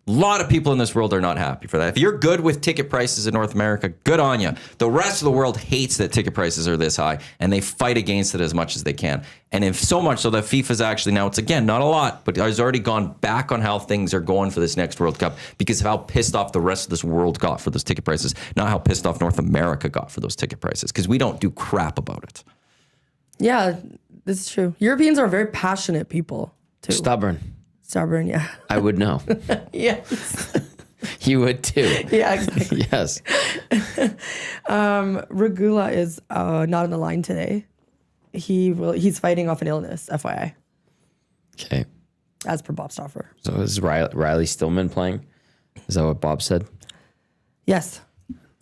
A lot of people in this world are not happy for that. If you're good with ticket prices in North America, good on you. The rest of the world hates that ticket prices are this high, and they fight against it as much as they can. And if so much so that FIFA's actually now, it's again, not a lot, but has already gone back on how things are going for this next World Cup because of how pissed off the rest of this world got for those ticket prices, not how pissed off North America got for those ticket prices, because we don't do crap about it. Yeah, this is true. Europeans are very passionate people, too. Stubborn. Stubborn, yeah. I would know. Yes. You would too. Yeah, exactly. Yes. Regula is not on the line today. He's fighting off an illness, FYI, Okay. as per Bob Stauffer. So is Riley Stillman playing? Is that what Bob said? Yes,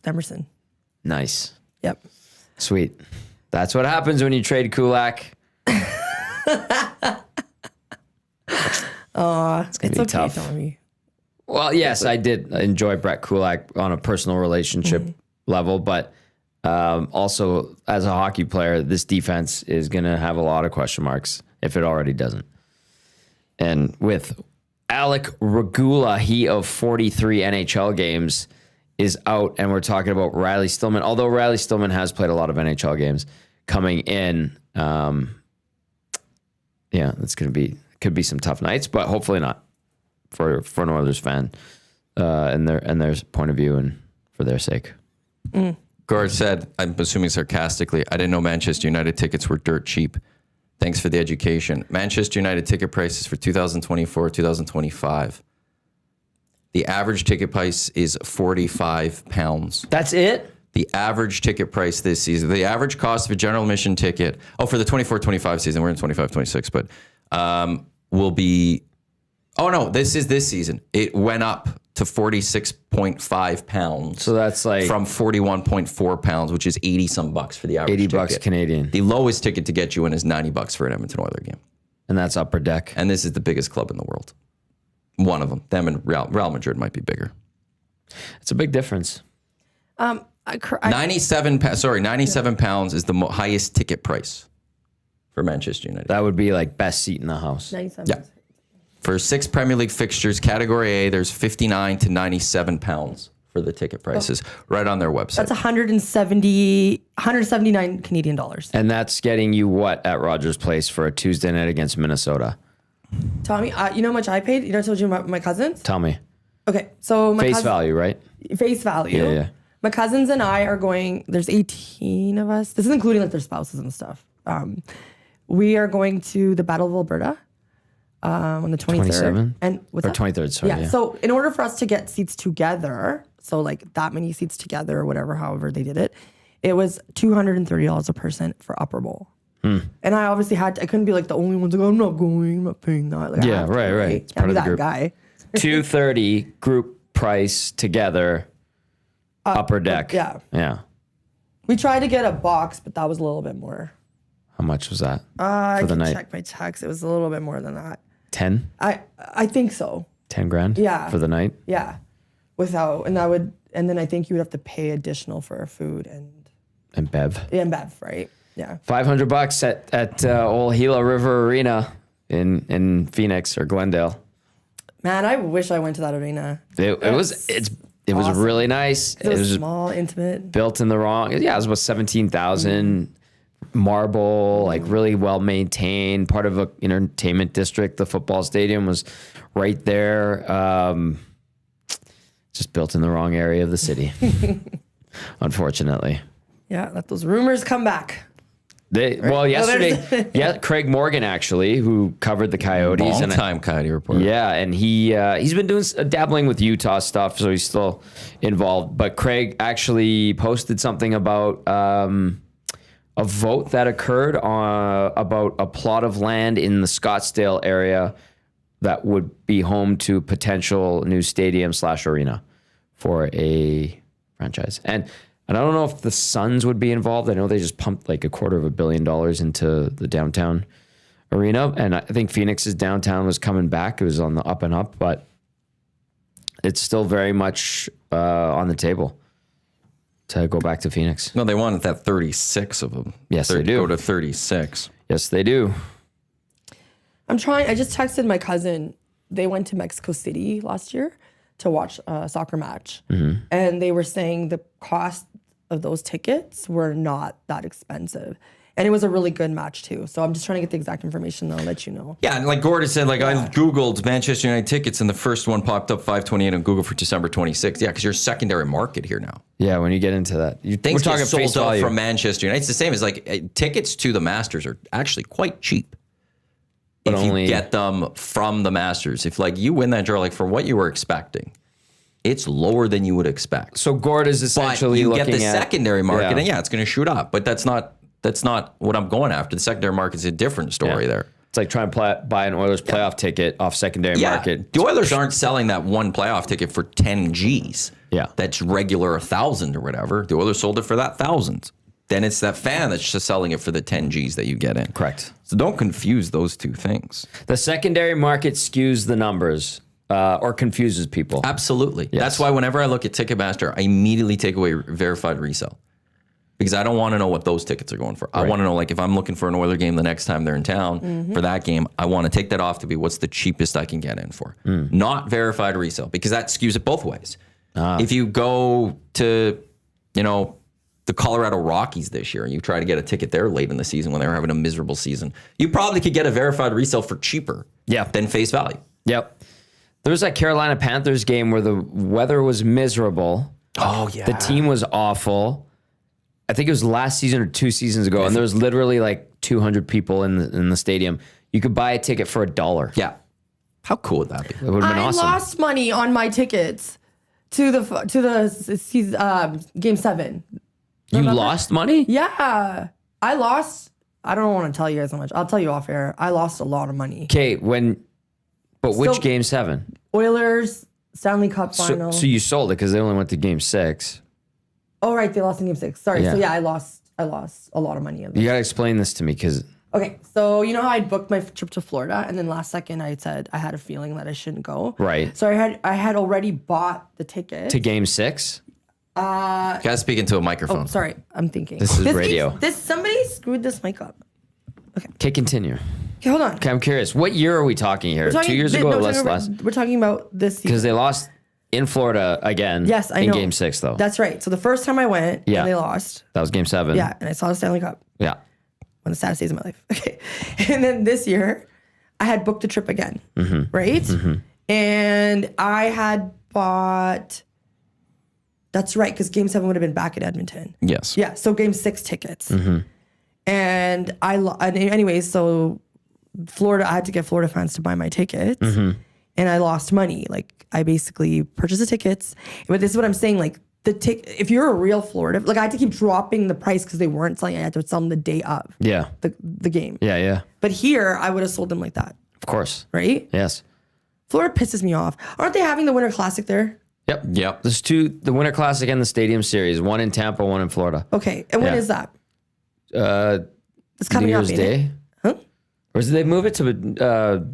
Emerson. Nice. Yep. Sweet. That's what happens when you trade Kulak. It's be okay, tough. Tommy. Well, yes, I did enjoy Brett Kulak on a personal relationship level, but also as a hockey player, this defense is going to have a lot of question marks if it already doesn't. And with Alec Regula, he of 43 NHL games is out, and we're talking about Riley Stillman. Although Riley Stillman has played a lot of NHL games coming in, it's could be some tough nights, but hopefully not for an Oilers fan and their point of view and for their sake. Gord said, I'm assuming sarcastically, I didn't know Manchester United tickets were dirt cheap. Thanks for the education. Manchester United ticket prices for 2024, 2025. The average ticket price is £45. That's it? The average ticket price this season, the average cost of a general admission ticket, for the 24-25 season, we're in 25-26, but will be, this is this season. It went up to £46.5. So that's like from £41.4, which is 80 some bucks for the average $80 ticket. Canadian. The lowest ticket to get you in is $90 for an Edmonton Oilers game. And that's upper deck. And this is the biggest club in the world. One of them. Them and Real Madrid might be bigger. It's a big difference. 97 pounds is the highest ticket price for Manchester United. That would be like best seat in the house. 97. Yeah. For 6 Premier League fixtures, Category A, there's 59 to 97 pounds for the ticket prices right on their website. That's 179 Canadian dollars. And that's getting you what at Rogers Place for a Tuesday night against Minnesota? Tommy, you know how much I paid? You know, I told you about my cousins. Tell me. Okay, so my Face value, right? Face value. Yeah, yeah. My cousins and I are going. There's 18 of us. This is including like their spouses and stuff. We are going to the Battle of Alberta on the 23rd. 27th? And what's Or that? 23rd, sorry. Yeah. So in order for us to get seats together, so like that many seats together or whatever, however they did it, it was $230 a person for Upper Bowl. And I obviously I couldn't be like the only ones like, I'm not going, I'm not paying that. Like, I Yeah, have to, right. It's part Can't be of the that group. guy. 230 group price together, upper deck. yeah. Yeah. We tried to get a box, but that was a little bit more. How much was that I for the can night? check my text. It was a little bit more than that. 10? I think so. 10 grand? Yeah. For the night? Yeah. And then I think you would have to pay additional for our food and Bev. Bev, right? Yeah. $500 at old Gila River Arena in Phoenix or Glendale. Man, I wish I went to that arena. It was awesome. really nice. It was small, intimate. built in the wrong. Yeah, it was about 17,000. Marble, like really well maintained, part of a entertainment district. The football stadium was right there. Just built in the wrong area of the city, unfortunately. Yeah, let those rumors come back. Yesterday, Craig Morgan actually, who covered the Coyotes, Long time Coyote reporter. yeah, and he's been doing dabbling with Utah stuff, so he's still involved. But Craig actually posted something about a vote that occurred about a plot of land in the Scottsdale area that would be home to potential new stadium / arena for a franchise. And I don't know if the Suns would be involved. I know they just pumped like $250 million into the downtown arena. And I think Phoenix's downtown was coming back. It was on the up and up, but it's still very much on the table to go back to Phoenix. No, they wanted that 36 of them. Yes, they do. Go to 36. Yes, they do. I just texted my cousin. They went to Mexico City last year to watch a soccer match. And they were saying the cost of those tickets were not that expensive. And it was a really good match too. So I'm just trying to get the exact information. I'll let you know. Yeah, and like Gordon said, I Googled Manchester United tickets and the first one popped up 528 on Google for December 26th. Yeah, because you're a secondary market here now. Yeah, when you get into that. Things we're talking get sold face out value. from Manchester United. It's the same as tickets to the Masters are actually quite cheap. But if only- you get them from the Masters. If you win that draw, for what you were expecting, it's lower than you would expect. So Gord is But essentially you looking get the at secondary market, Yeah. and it's going to shoot up. But that's not what I'm going after. The secondary market's a different story there. It's like trying to buy an Oilers playoff ticket off secondary market. The Oilers aren't selling that one playoff ticket for 10 G's. Yeah. That's regular 1,000 or whatever. The Oilers sold it for that 1,000. Then it's that fan that's just selling it for the 10 G's that you get in. Correct. So don't confuse those two things. The secondary market skews the numbers or confuses people. Absolutely. That's why whenever I look at Ticketmaster, I immediately take away verified resale. Because I don't want to know what those tickets are going for. I want to know, if I'm looking for an Oiler game the next time they're in town for that game, I want to take that off to be what's the cheapest I can get in for. Not verified resale, because that skews it both ways. If you go to, the Colorado Rockies this year and you try to get a ticket there late in the season when they were having a miserable season, you probably could get a verified resale for cheaper than face value. Yep. There was that Carolina Panthers game where the weather was miserable. Oh, yeah. The team was awful. I think it was last season or 2 seasons ago, and there was literally 200 people in the stadium. You could buy a ticket for $1. Yeah. How cool would that be? It would have been I awesome. lost money on my tickets to the game 7. You lost money? Yeah, I lost. I don't want to tell you guys how much. I'll tell you off air. I lost a lot of money. Okay, which game 7? Oilers Stanley Cup final. So you sold it because they only went to game 6. Oh right, they lost in game 6. Sorry. Yeah. So yeah, I lost a lot of money. You got to explain this to me because Okay, so you know how I booked my trip to Florida, and then last second I said I had a feeling that I shouldn't go. Right. So I had already bought the ticket. to game 6. Guys, speak into a microphone. Sorry, I'm thinking. This is radio. Somebody screwed this mic up. Okay. Okay, continue. Okay, hold on. Okay, I'm curious. What year are we talking here? 2 years ago or less? We're talking about this season. Because they lost in Florida again. Yes, I know. In Game 6, though. That's right. So the first time I went, Yeah. and they lost. That was Game 7. Yeah, and I saw the Stanley Cup. Yeah. One of the saddest days of my life. Okay. And then this year, I had booked a trip again, right? And I had bought, that's right, because Game 7 would have been back at Edmonton. Yes. Yeah, so Game 6 tickets. And anyways, so Florida, I had to get Florida fans to buy my tickets. And I lost money. Like, I basically purchased the tickets. But this is what I'm saying, like, if you're a real Florida, like, I had to keep dropping the price because they weren't selling. I had to sell them the day of Yeah. the game. Yeah. But here, I would have sold them like that, Of course. right? Yes. Florida pisses me off. Aren't they having the Winter Classic there? Yep. There's two, the Winter Classic and the Stadium Series. One in Tampa, one in Florida. Okay, and when Yeah. is that? It's New coming Year's up, ain't it? Day? Huh? Or did they move it to...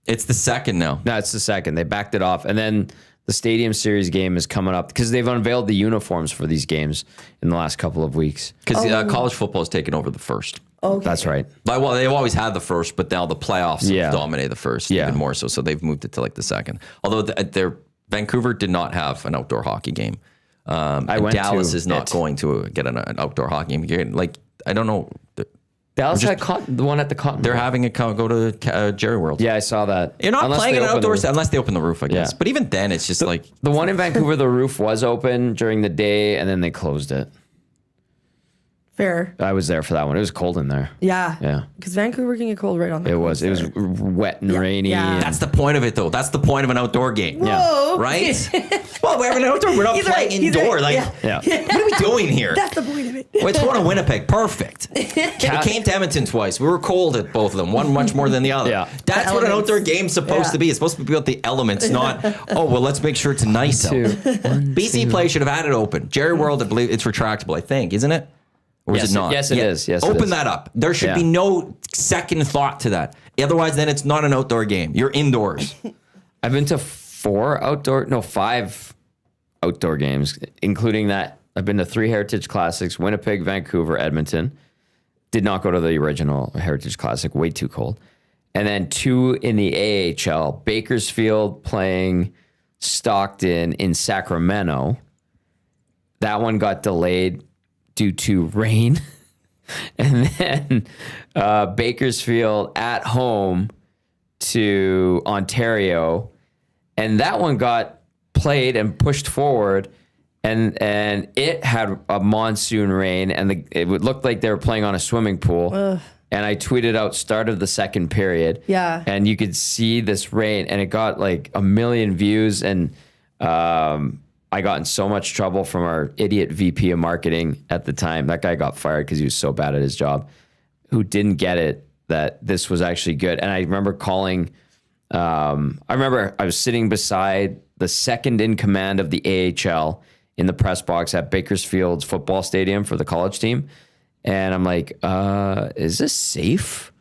It's the second now. No, it's the second. They backed it off. And then the Stadium Series game is coming up because they've unveiled the uniforms for these games in the last couple of weeks. Because college football has taken over the first. Okay. That's right. Well, they've always had the first, but now the playoffs Yeah. have dominated the first Yeah. even more so. So they've moved it to like the second. Although Vancouver did not have an outdoor hockey game. I went Dallas to is not it. going to get an outdoor hockey game. Like, I don't know. Dallas had the one at the Cotton. They're having it go to Jerry World. Yeah, I saw that. You're not Unless playing they an open outdoor the- unless they open the roof, I guess. Yeah. But even then, it's just like The one in Vancouver, the roof was open during the day, and then they closed it. Fair. I was there for that one. It was cold in there. Yeah. Yeah. Because Vancouver can get cold right on the It was. It was wet and rainy. Yeah. and- that's the point of it, though. That's the point of an outdoor game. Whoa. Right? Well, we're having an outdoor. We're not He's playing right, he's indoor. right, Like, yeah. what are we doing here? That's the point of it. Well, it's one in Winnipeg. Perfect. We came to Edmonton twice. We were cold at both of them. One much more than the other. Yeah. That's what an elements. outdoor game's supposed Yeah. to be. It's supposed to be about the elements, not, oh, well, let's make sure it's nice out. BC Play should have had it open. Jerry World, I believe it's retractable, I think, isn't it? Or Yes, is it not? yes, it is. Yes, it Open is. that up. There should be Yeah. no second thought to that. Otherwise, then it's not an outdoor game. You're indoors. I've been to 5 outdoor games, including that. I've been to 3 Heritage Classics: Winnipeg, Vancouver, Edmonton. Did not go to the original Heritage Classic, way too cold. And then 2 in the AHL, Bakersfield playing Stockton in Sacramento. That one got delayed due to rain. And then Bakersfield at home to Ontario. And that one got played and pushed forward. And it had a monsoon rain, and it looked like they were playing on a swimming pool. And I tweeted out start of the second period. Yeah. And you could see this rain, and it got like 1 million views. And I got in so much trouble from our idiot VP of marketing at the time. That guy got fired because he was so bad at his job, who didn't get it that this was actually good. And I remember calling, I was sitting beside the second in command of the AHL in the press box at Bakersfield's football stadium for the college team. And I'm like, is this safe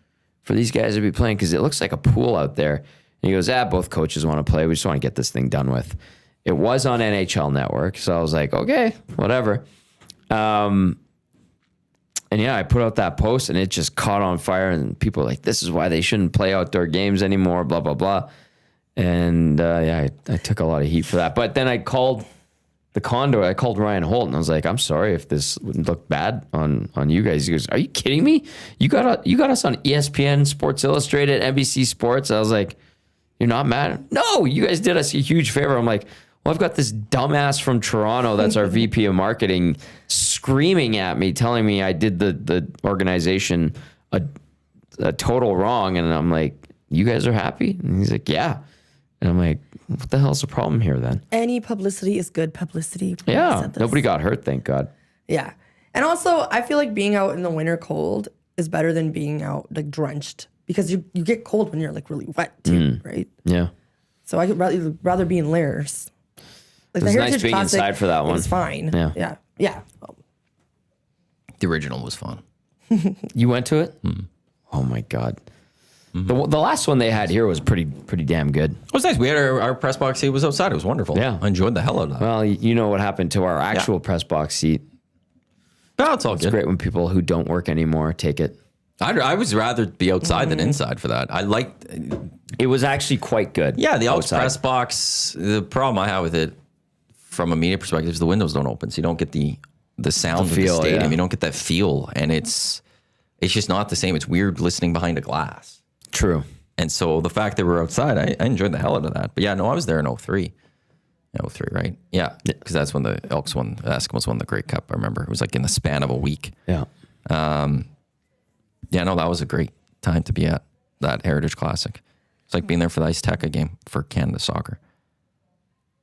for these guys to be playing? Because it looks like a pool out there. And he goes, both coaches want to play. We just want to get this thing done with. It was on NHL Network. So I was like, okay, whatever. And yeah, I put out that post and it just caught on fire. And people were like, this is why they shouldn't play outdoor games anymore, blah, blah, blah. And I took a lot of heat for that. But then I called the condo. I called Ryan Holt and I was like, I'm sorry if this looked bad on you guys. He goes, are you kidding me? You got us on ESPN, Sports Illustrated, NBC Sports. I was like, you're not mad? No, you guys did us a huge favor. I'm like, well, I've got this dumbass from Toronto that's our VP of marketing screaming at me, telling me I did the organization a total wrong. And I'm like, you guys are happy? And he's like, yeah. And I'm like, what the hell's the problem here then? Any publicity is good publicity. Yeah, nobody got hurt, thank God. Yeah. And also, I feel like being out in the winter cold is better than being out like drenched, because you get cold when you're like really wet too, right? Yeah. So I could rather be in layers. Like It was nice being inside for that one. It's fine. Yeah. Yeah. The original was fun. You went to it? Oh my God. The last one they had here was pretty damn good. It was nice. We had our press box seat was outside. It was wonderful. Yeah. I enjoyed the hell out of that. Well, you know what happened to our actual press box seat. No, it's all It's good. great when people who don't work anymore take it. I was rather be outside than inside for that. I liked. It was actually quite good. Yeah, the Elks outside. press box. The problem I have with it, from a media perspective, is the windows don't open, so you don't get the sound of the feel, stadium. yeah. You don't get that feel, and it's just not the same. It's weird listening behind a glass. True. And so the fact that we're outside, I enjoyed the hell out of that. But yeah, no, I was there in 03. 03, right? Yeah, because that's when the Elks won, the Eskimos won the Grey Cup. I remember it was like in the span of a week. Yeah. Yeah, no, that was a great time to be at that Heritage Classic. It's like being there for the Ice Teca game for Canada Soccer.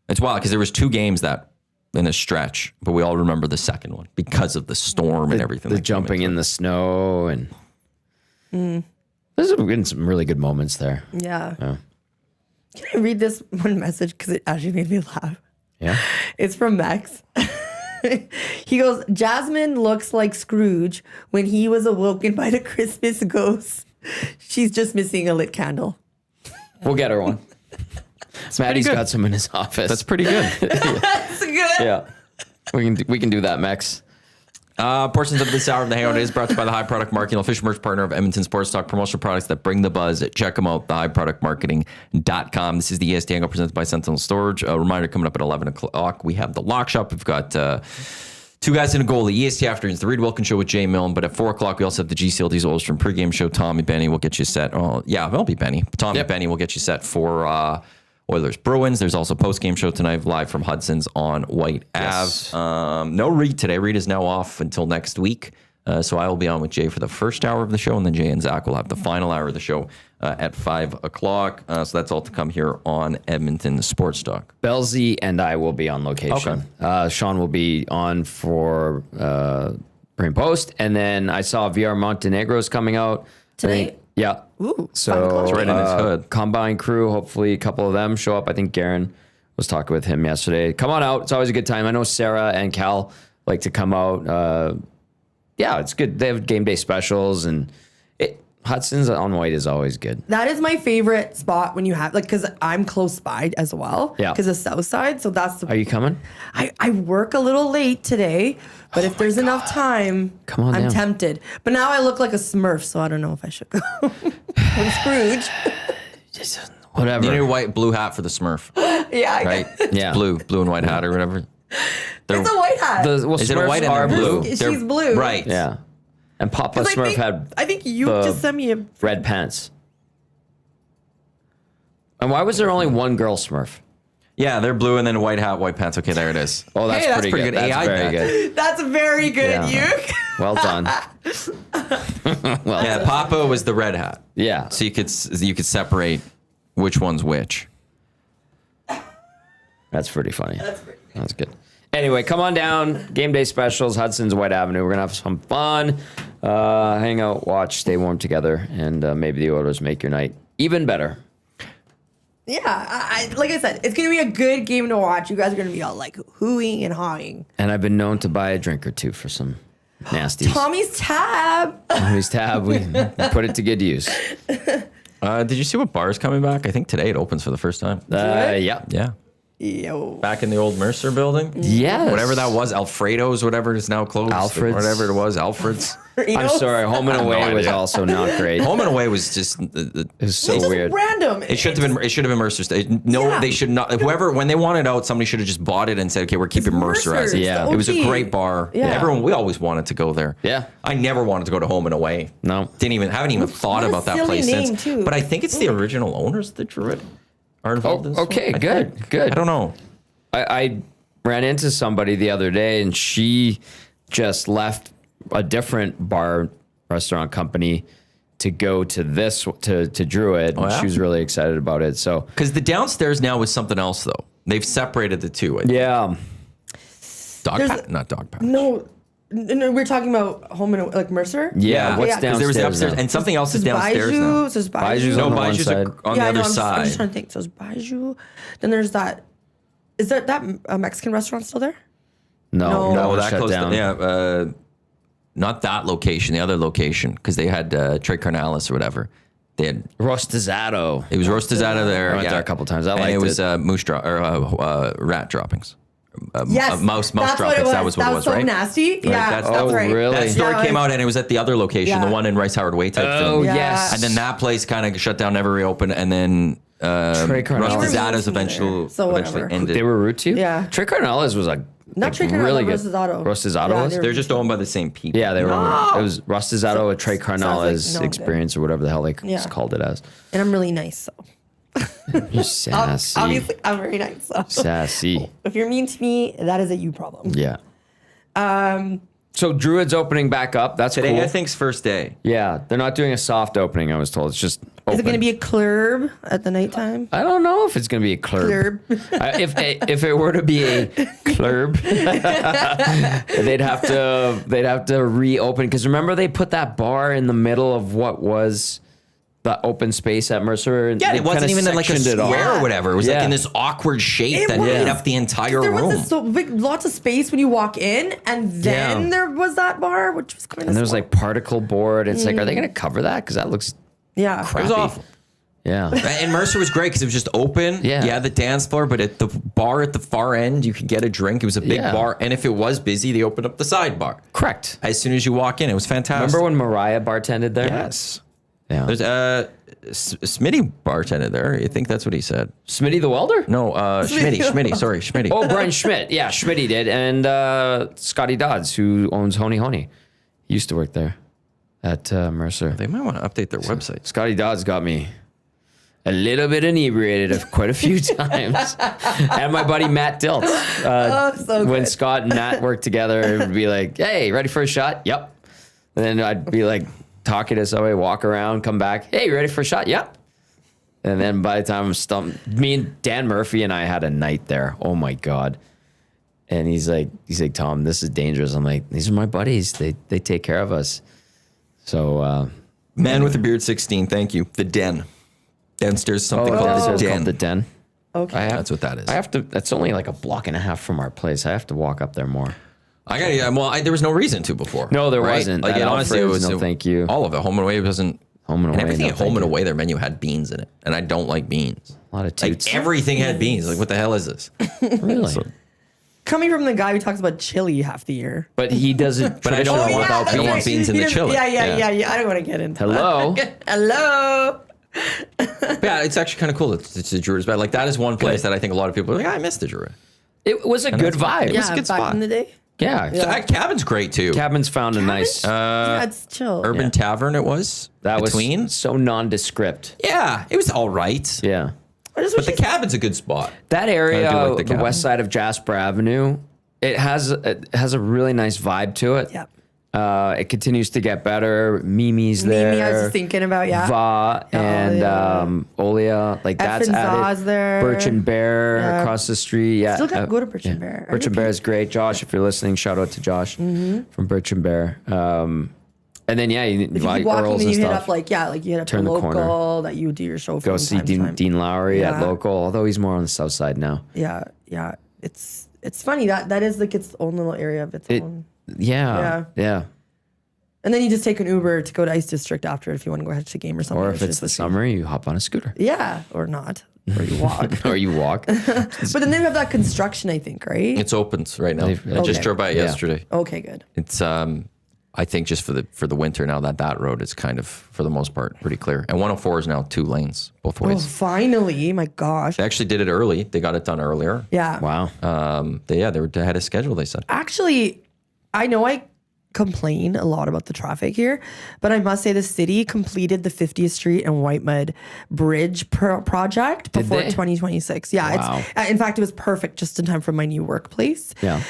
It's wild because there was 2 games that in a stretch, but we all remember the second one because of the storm and everything. The that came jumping into in it. the snow and there's been some really good moments there. Yeah. Yeah. Can I read this one message because it actually made me laugh? Yeah. It's from Max. He goes, Jasmine looks like Scrooge when he was awoken by the Christmas ghost. She's just missing a lit candle. We'll get her one. Maddie's got some in his office. That's pretty good. That's good. yeah. We can do that, Max. Portions of this hour of the Hangout is brought to you by the High Product Marketing, official merch partner of Edmonton Sports Talk, promotional products that bring the buzz. Check them out, thehighproductmarketing.com. This is the EST Hangout presented by Sentinel Storage. A reminder coming up at 11 o'clock. We have the Lock Shop. We've got 2 guys in a goal. The EST Afternoons, the Reed Wilkins Show with Jay Milne. But at 4 o'clock, we also have the GCLD's Oilers pregame show. Tommy Benny will get you set. Oh, yeah, it'll be Benny. Tommy Benny will get you set for Oilers Bruins. There's also a post-game show tonight live from Hudson's on White Yes. Ave. No Reed today. Reed is now off until next week. So I will be on with Jay for the first hour of the show, and then Jay and Zach will have the final hour of the show at 5 o'clock. So that's all to come here on Edmonton Sports Talk. Belzy and I will be on location. Sean will be on for pre and post. And then I saw VR Montenegro's coming out. Tonight? Yeah. Ooh, So 5 o'clock. It's right in his hood. Combine crew, hopefully a couple of them show up. I think Garen was talking with him yesterday. Come on out. It's always a good time. I know Sarah and Cal like to come out. Yeah, it's good. They have game day specials, and Hudson's on White is always good. That is my favorite spot when you have, like, because I'm close by as well. Yeah. Because of South Side. So that's the. Are you coming? I work a little late today, but if there's enough time, Come on I'm down. tempted. But now I look like a Smurf, so I don't know if I should go. I'm Scrooge. Whatever. You need a white blue hat for the Smurf, Yeah, I right? guess. Yeah. Blue and white hat or whatever. It's a white hat. Is it a white and are they're blue? She's They're- blue. Right. Yeah. And Papa 'Cause Smurf had I think you the just sent me a. red pants. And why was there only one girl Smurf? Yeah, they're blue and then white hat, white pants. Okay, there it is. Oh, that's, Hey, that's pretty, pretty good. good. That's AI very bet. good. That's very good, Yeah. Uke. Well done. well Yeah, done. Papa was the red hat. Yeah. So you could separate which one's which. That's pretty funny. That's good. Anyway, come on down. Game day specials, Hudson's White Avenue. We're going to have some fun. Hang out, watch, stay warm together, and maybe the Oilers make your night even better. Yeah, I like I said, it's gonna be a good game to watch. You guys are gonna be all like hooing and hawing. And I've been known to buy a drink or two for some nasties. Tommy's tab. Tommy's tab, we put it to good use. Did you see what bar is coming back? I think today it opens for the first time. Yeah. Yeah. Yo. Back in the old Mercer building. Yes. Whatever that was, Alfredo's, whatever is now closed. Alfred's. Whatever it was, Alfred's. I'm sorry, home and away was idea. also not great. Home and away was just. It was so It's just weird. random. It should have been Mercer's. No, Yeah. they should not. Whoever, when they wanted out, somebody should have just bought it and said, "Okay, we're keeping Mercer as Mercer's, it." Yeah. the It was a OG. great bar. Yeah. We always wanted to go there. Yeah. I never wanted to go to Home and Away. No. Haven't even thought what a about that silly place name, since. too. But I think it's the original owners that drew it. Are involved in this okay, one, I good, think. good. I don't know. I ran into somebody the other day, and she just left a different bar restaurant company to go to this to Druid. Oh, yeah? She was really excited about it. So Because the downstairs now is something else, though. They've separated the two. yeah, Not Dog Patch. No, we're talking about home and like Mercer. yeah. What's yeah, 'cause Because there was the downstairs upstairs, now? and something else is There's downstairs now. Baiju. There's Baiju's Baiju. No, on the one Baiju's side. on the I other know, I'm side. just trying to think. So there's Baiju. Then there's that. Is that Mexican restaurant still there? No, No, was that shut close. down. Yeah, not that location. The other location, because they had Trey Carnalis or whatever. They had Rostizado. it was roasted out of there. I went there a couple times. I and liked it was it. rat droppings. mouse that's drop what it ins. That was what it was, so right? nasty. Yeah, that's- that's oh, right. really? That story Yeah, came out, and it was at the other location, Yeah. the one in Rice Howard Way type Oh, thing. Yeah. yes. And then that place kind of shut down, never reopened, and then Trey Carnales. Rustazada's They were eventually so whatever. ended. They were rude to you? Yeah. Trey Carnales was Not Trey Carnales, really good. Rustazado. Rustazado Yeah, was? They're just owned by the same people. Yeah, they were. No. It was Rustazado with Trey sounds Carnales like no experience or whatever the hell they Yeah. called it as. And I'm really nice, so. You're sassy. Obviously, I'm very nice, so. Sassy. If you're mean to me, that is a you problem. Yeah. So Druid's opening back up. That's Today, cool. I think's first day. Yeah, they're not doing a soft opening. I was told it's just. Open. Is it going to be a club at the nighttime? I don't know if it's going to be a club. If it were to be a club, they'd have to reopen, because remember they put that bar in the middle of what was the open space at Mercer. And Yeah, they it wasn't kinda even like a sectioned it off. square or whatever. It was like Yeah. in this awkward shape It that was. made up the entire There room. was this so big, lots of space when you walk in, and then Yeah. there was that bar, which was kind of. And there was like particle board. It's like, are they going to cover that? Because that looks yeah, It crappy. was awful. Yeah. And Mercer was great because it was just open. Yeah. Yeah, the dance floor, but at the bar at the far end, you could get a drink. It was a big Yeah. bar. And if it was busy, they opened up the side bar. Correct. As soon as you walk in, it was fantastic. Remember when Mariah bartended there? Yes. Yeah. There's Smitty bartended there. I think that's what he said. Smitty the welder? No, Schmitty. Sorry, Schmitty. Oh, Brian Schmidt. Yeah, Schmitty did. And Scotty Dodds, who owns Honey Honey. He used to work there at Mercer. They might want to update their website. Scotty Dodds got me a little bit inebriated quite a few times. And my buddy Matt Diltz. so When good. Scott and Matt worked together, it would be like, hey, ready for a shot? Yep. And then I'd be like talking to somebody, walk around, come back. Hey, you ready for a shot? Yep. And then by the time I'm stumped, me and Dan Murphy and I had a night there. Oh my God. And he's like, Tom, this is dangerous. I'm like, these are my buddies. They take care of us. So, Man with a Beard 16, thank you. The Den. Downstairs, something called downstairs the Den. called the Den. Okay. That's what that is. I have to. That's only like a block and a half from our place. I have to walk up there more. There was no reason to before. No, there right? wasn't. Like, That honestly, it Alfred's, was no thank you. All of it. Home and away wasn't. Home and And away. everything no, at home thank and you. away, their menu had beans in it, and I don't like beans. A lot of toots. Like everything had beans. Like what the hell is this? Really? Coming from the guy who talks about chili half the year. But he doesn't. But I don't traditional want- without I don't want beans. beans in the chili. Yeah. Yeah. I don't want to get into Hello. that. Hello. Yeah, it's actually kind of cool. It's the Druids, but like that is one place that I think a lot of people are like, I miss the Druid. It was a good vibe. It was a good back spot. in the day. Yeah. So that cabin's great too. Cabin's found a nice. Yeah, it's chill. Urban Tavern. It was that between. was so nondescript. Yeah, it was all right. Yeah. I just But wish the cabin's a good spot. That area, I do like the the cabin. west side of Jasper Avenue, it has a really nice vibe to it. Yeah. It continues to get better. Mimi's there. Mimi, I was just thinking about, yeah. Va and yeah. Olia, like that's and added. Za's there. Birch and Bear Yeah. across the street. Yeah, Still gotta go to Birch and Bear. Birch and Bear is great. Josh, if you're listening, shout out to Josh from Birch and Bear. And then you If you buy keep walking, Earls then and you hit stuff. up you hit up Turn the the local corner. that you do your show Go from see time to time. Dean Lowry at Yeah. local, although he's more on the south side now. Yeah. It's funny that is like its own little area of its own. Yeah. And then you just take an Uber to go to Ice District after if you want to go ahead to the game or something. Or if it's the summer, you hop on a scooter. Yeah, or not. Or you walk. Or you walk. But then they have that construction, I think, right? It's open right now. I Okay. just drove by it Yeah. yesterday. Okay, good. It's I think just for the winter now that road is kind of for the most part pretty clear. And 104 is now 2 lanes both Oh, ways. finally. My gosh. They actually did it early. They got it done earlier. Yeah. Wow. They were ahead of schedule. They said. Actually, I know I complain a lot about the traffic here, but I must say the city completed the 50th Street and White Mud Bridge project before they? 2026. Yeah, Wow. it's in fact it was perfect just in time for my new workplace. Yeah.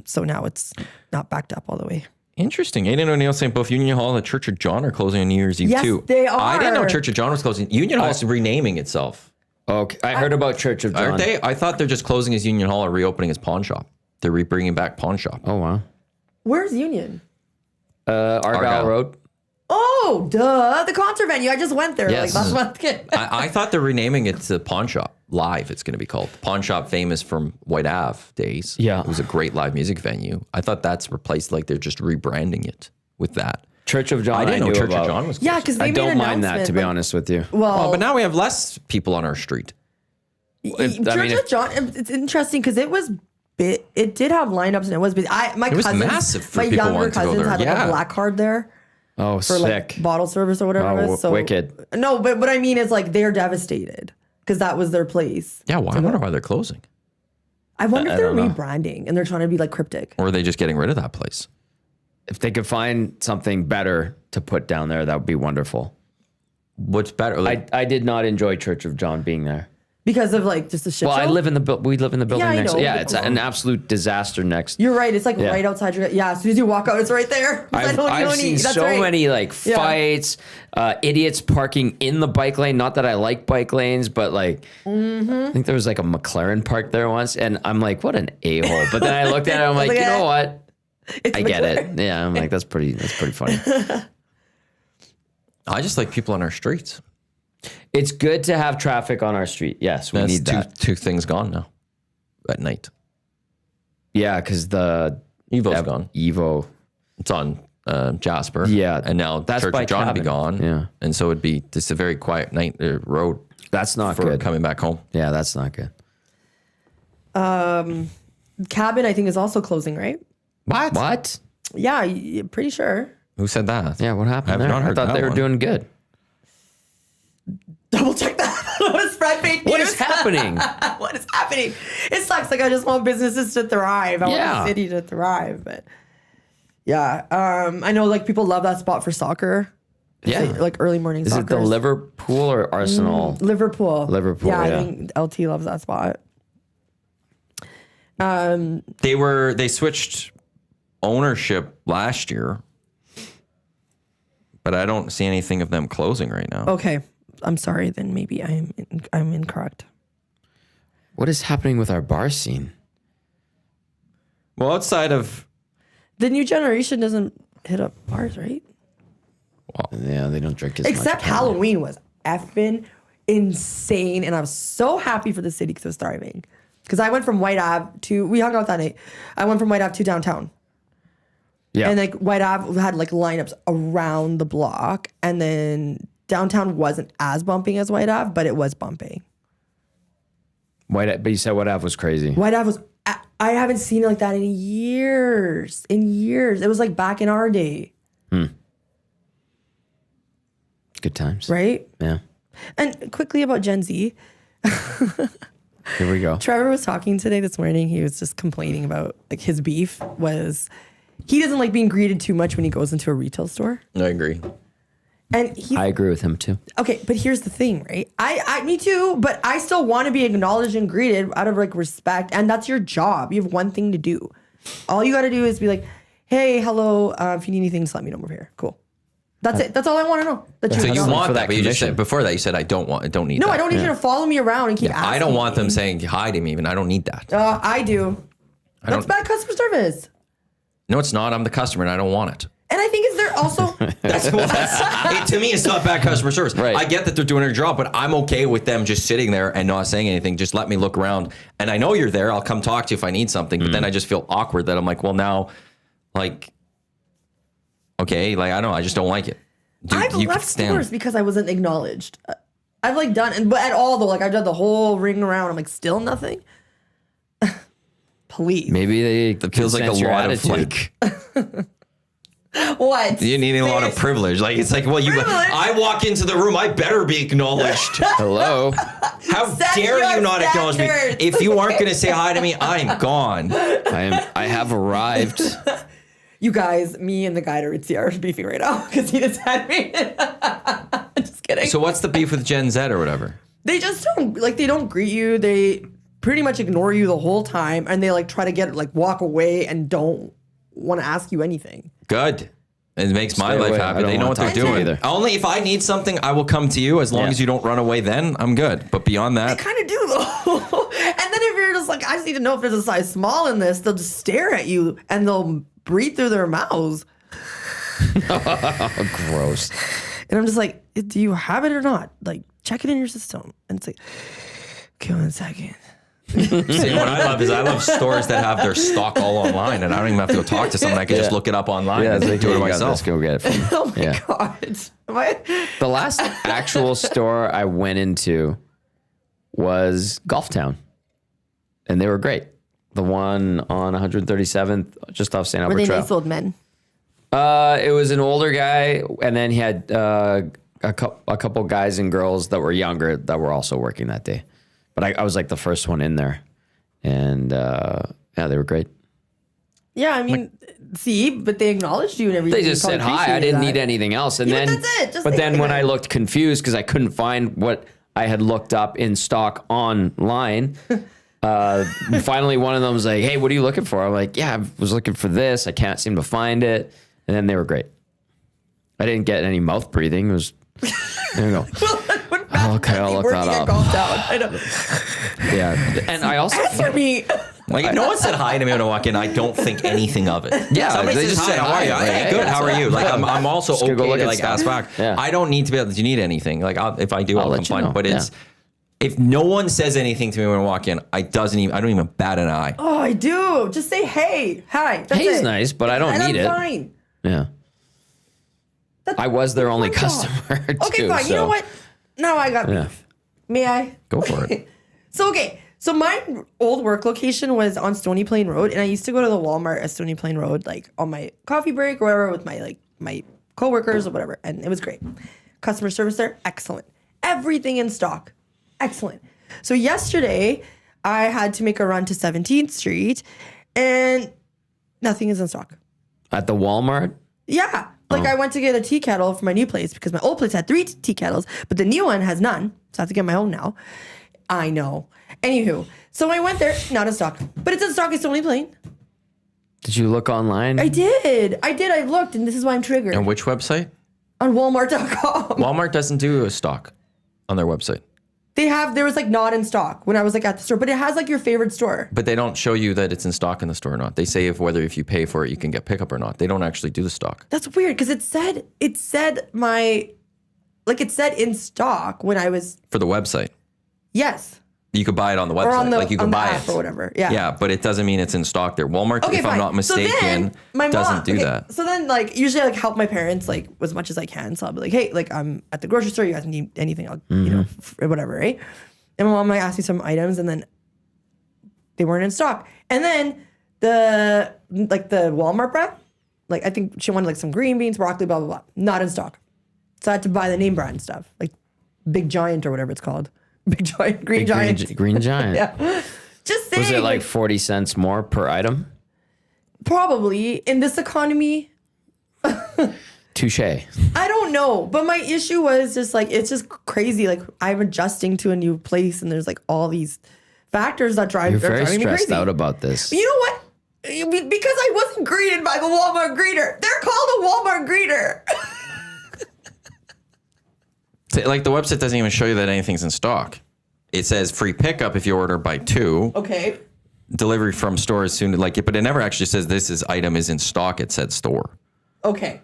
So now it's not backed up all the way. Interesting. Aiden O'Neill saying both Union Hall and the Church of John are closing on New Year's Eve Yes, too. they I didn't know are. Church of John was closing. Union Hall is renaming itself. Okay. I heard about Church of John. Aren't they? I thought they're just closing as Union Hall or reopening as Pawn Shop. They're bringing back Pawn Shop. Oh, wow. Where's Union? Argyle Argyle. Road. Oh, duh. The concert venue. I just went there. Yes. Like, that's what I thought they're renaming it to Pawn Shop Live. It's going to be called Pawn Shop, famous from White Ave days. Yeah. It was a great live music venue. I thought that's replaced, like they're just rebranding it with that. Church of John. I didn't know knew Church about. of John was Yeah, closing. because they I made don't an mind that, announcement, to be like- honest with you. Well, Oh, but now we have less people on our street. Church of John, it's interesting because it was It did have lineups and it was busy. It was massive for my people younger wanting to go cousins there. had like Yeah. a black card there Oh, for sick. like bottle service or whatever it was. So wicked. No, but what I mean is like they're devastated because that was their place. Yeah, well, I wonder why they're closing. I wonder if they're don't know. rebranding and they're trying to be like cryptic. Or are they just getting rid of that place? If they could find something better to put down there, that would be wonderful. What's better? Like, I did not enjoy Church of John being there. Because of like just the shit Well, show? we live in the building I next. know. Yeah, it's an absolute disaster next. You're right. It's like Yeah. right outside your. Yeah, as soon as you walk out, it's right there. I've seen so many like Yeah. fights, idiots parking in the bike lane. Not that I like bike lanes, but like I think there was like a McLaren parked there once, and I'm like, what an a-hole. But then I looked at it, I'm like, Look you at know it. what? It's I get McLaren. it. Yeah, I'm like, that's pretty funny. I just like people on our streets. It's good to have traffic on our street. Yes, we That's need that. two things gone now at night. Yeah, because the Evo's gone. Evo. It's on Jasper. Yeah, And now that's Church by of John would be cabin. gone. Yeah. And so it'd be just a very quiet night road That's not for good. coming back home. Yeah, that's not good. Cabin, I think, is also closing, right? What? Yeah, pretty sure. Who said that? Yeah, what happened I've there? not I heard thought that they were one. doing good. Double check that. What is spread fake news? What is happening? What is happening? It sucks. Like I just want businesses to thrive. I want Yeah. the city to thrive. But yeah, I know like people love that spot for soccer. Yeah. Like early morning Is soccer. it the Liverpool or Arsenal? Liverpool. Liverpool, Yeah, yeah. I think LT loves that spot. They switched ownership last year, but I don't see anything of them closing right now. Okay, I'm sorry. Then maybe I'm incorrect. What is happening with our bar scene? Well, outside of The new generation doesn't hit up bars, right? Yeah, they don't drink as much. Except apparently. Halloween was effing insane, and I was so happy for the city because it was thriving. Because I went from White Ave we hung out that night. I went from White Ave to downtown. Yeah. And like White Ave had like lineups around the block, and then downtown wasn't as bumping as White Ave, but it was bumping. But you said White Ave was crazy. White Ave was. I haven't seen it like that in years. It was like back in our day, Good times. right? Yeah. And quickly about Gen Z. Here we go. Trevor was talking today this morning. He was just complaining about like his beef was he doesn't like being greeted too much when he goes into a retail store. I agree. And he I agree with him too. okay, but here's the thing, right? I me too, but I still want to be acknowledged and greeted out of like respect, and that's your job. You have one thing to do. All you got to do is be like, "Hey, hello. If you need anything, just let me know. I'm over here." Cool. That's it. That's all I want to know. That So you're you acknowledged. want for that, that but you just commission. said before that you said I don't need No, that. I don't need you to follow me around and keep asking. I don't want them me. saying hi to me even. I don't need that. I do. That's don't- bad customer service. No, it's not. I'm the customer and I don't want it. And I think is there also To me, it's not bad customer service. Right. I get that they're doing their job, but I'm okay with them just sitting there and not saying anything. Just let me look around. And I know you're there. I'll come talk to you if I need something. But then I just feel awkward that I'm like, well, now, like, okay, like, I don't know. I just don't like it. Dude, I've you left can stand. stores because I wasn't acknowledged. I've like done, but at all though, like I've done the whole ring around. I'm like, still nothing. Please. Maybe they It feels like a sense your lot of attitude. like What? you need a lot of Sis. privilege. Like it's like, well, Privilege? I walk into the room, I better be acknowledged. Hello. How Set dare your you not acknowledge me? standards. If you aren't going to say hi to me, I'm gone. I have arrived. You guys, me and the guy at Aritzia are beefing right now because he just had me. Just kidding. So what's the beef with Gen Z or whatever? They just don't like. They don't greet you. They pretty much ignore you the whole time, and they like try to get like walk away and don't want to ask you anything. Good. It makes my Stay life away. I happy. don't They know wanna what they're talk to doing. you either. Only if I need something, I will come to you. As long Yeah. as you don't run away, then I'm good. But beyond They that, kind of do though. And then if you're just like, I just need to know if there's a size small in this, they'll just stare at you and they'll breathe through their mouths. Gross. And I'm just like, do you have it or not? Like, check it in your system. And it's like, okay, 1 second. see, what I love is I love stores that have their stock all online, and I don't even have to go talk to someone. I can just Yeah. look it up online Yeah, and it's like, do hey, it you got myself. this, go get it from me. Oh my Yeah. God. Am I? The last actual store I went into was Golf Town, and they were great. The one on 137th, just off St. Were Albert they Trail. nice old men? It was an older guy, and then he had a couple guys and girls that were younger that were also working that day. But I was like the first one in there, and yeah, they were great. Yeah, I mean, but they acknowledged you and everything. They just said hi. I didn't need anything else. And Yeah, then, that's it. Just but say then when hi. I looked confused because I couldn't find what I had looked up in stock online, finally one of them was like, "Hey, what are you looking for?" I'm like, "Yeah, I was looking for this. I can't seem to find it." And then they were great. I didn't get any mouth breathing. It was there you go. Okay, I'll look that up. I know. Yeah, and I also Answer me. Like, if no one said hi to me when I walk in, I don't think anything of it. Yeah, somebody they says just hi. said How are you? hi. Hey, good. How are you? Like, I'm also Just gonna go okay look to at like stuff. ask back. Yeah. I don't need to be able. Do you need anything? Like, if I do, I'll let come you find know. it. But Yeah. it's if no one says anything to me when I walk in, I don't even bat an eye. Oh, I do. Just say hey, hi. That's Hey's it. nice, but I don't And need I'm it. Fine. Yeah, I was their only customer too. Okay, fine. You so- know what? Now I got Yeah. beef. May I? Go for it. So my old work location was on Stony Plain Road, and I used to go to the Walmart at Stony Plain Road, like on my coffee break or whatever, with my coworkers or whatever, and it was great. Customer service there, excellent. Everything in stock, excellent. So yesterday, I had to make a run to 17th Street, and nothing is in stock. At the Walmart. Yeah. Like I went to get a tea kettle for my new place because my old place had 3 tea kettles, but the new one has none. So I have to get my own now. I know. Anywho, so I went there, not in stock. But it's in stock, it's only plain. Did you look online? I did. I looked, and this is why I'm triggered. And which website? On Walmart.com. Walmart doesn't do a stock on their website. There was like not in stock when I was like at the store, but it has like your favorite store. But they don't show you that it's in stock in the store or not. They say if you pay for it, you can get pickup or not. They don't actually do the stock. That's weird because it said in stock when I was, For the website. yes. You could buy it on the website. Or on the, like you can on the buy app it. or whatever. Yeah. Yeah, but it doesn't mean it's in stock there. Walmart, Okay, if fine. I'm not So mistaken, then my doesn't mom, do that. So then, like, usually I like help my parents like as much as I can. So I'll be like, hey, like I'm at the grocery store. You guys need anything? I'll, whatever, right? And my mom might ask me some items, and then they weren't in stock. And then the Walmart brand, like I think she wanted like some green beans, broccoli, blah blah blah, not in stock. So I had to buy the name brand stuff, like Big Giant or whatever it's called. Big Giant, Green Giant. Green Giant. Yeah. Just saying. Was it like 40 cents more per item? Probably in this economy. Touche. I don't know, but my issue was just like it's just crazy. Like I'm adjusting to a new place, and there's like all these factors that You're very driving me stressed crazy. out about this. You know what? Because I wasn't greeted by the Walmart greeter. They're called a Walmart greeter. Like the website doesn't even show you that anything's in stock. It says free pickup if you order by 2. Okay. Delivery from store as soon but it never actually says this item is in stock. It said store. Okay.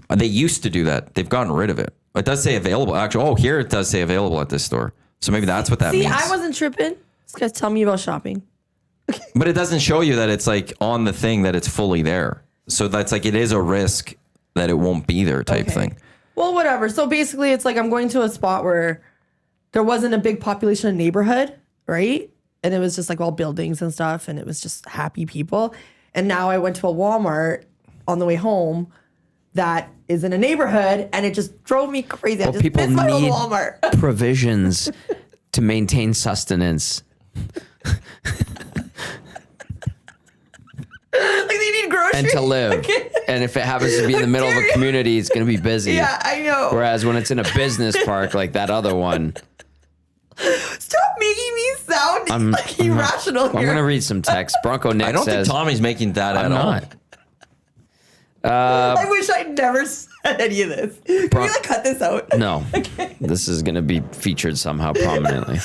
They used to do that. They've gotten rid of it. It does say available. Actually, here it does say available at this store. So maybe that's what that See, means. I wasn't tripping. This guy's telling me about shopping. But it doesn't show you that it's like on the thing that it's fully there. So that's like it is a risk that it won't be there type Okay. thing. Well, whatever. So basically, it's like I'm going to a spot where there wasn't a big population in neighborhood, right? And it was just like all buildings and stuff, and it was just happy people. And now I went to a Walmart on the way home that is in a neighborhood, and it just drove me crazy. I Well, just people missed my old need Walmart. provisions to maintain sustenance. Like they need groceries And to live. And if it happens to be in the middle of a community, it's going to be busy. Yeah, I know. Whereas when it's in a business park like that other one, Stop making me sound like irrational I'm here. going to read some text. Bronco Nick I don't says, think Tommy's making that I'm at all. not. I wish I'd never said any of this. Can we like cut this out? No, this is going to be featured somehow prominently.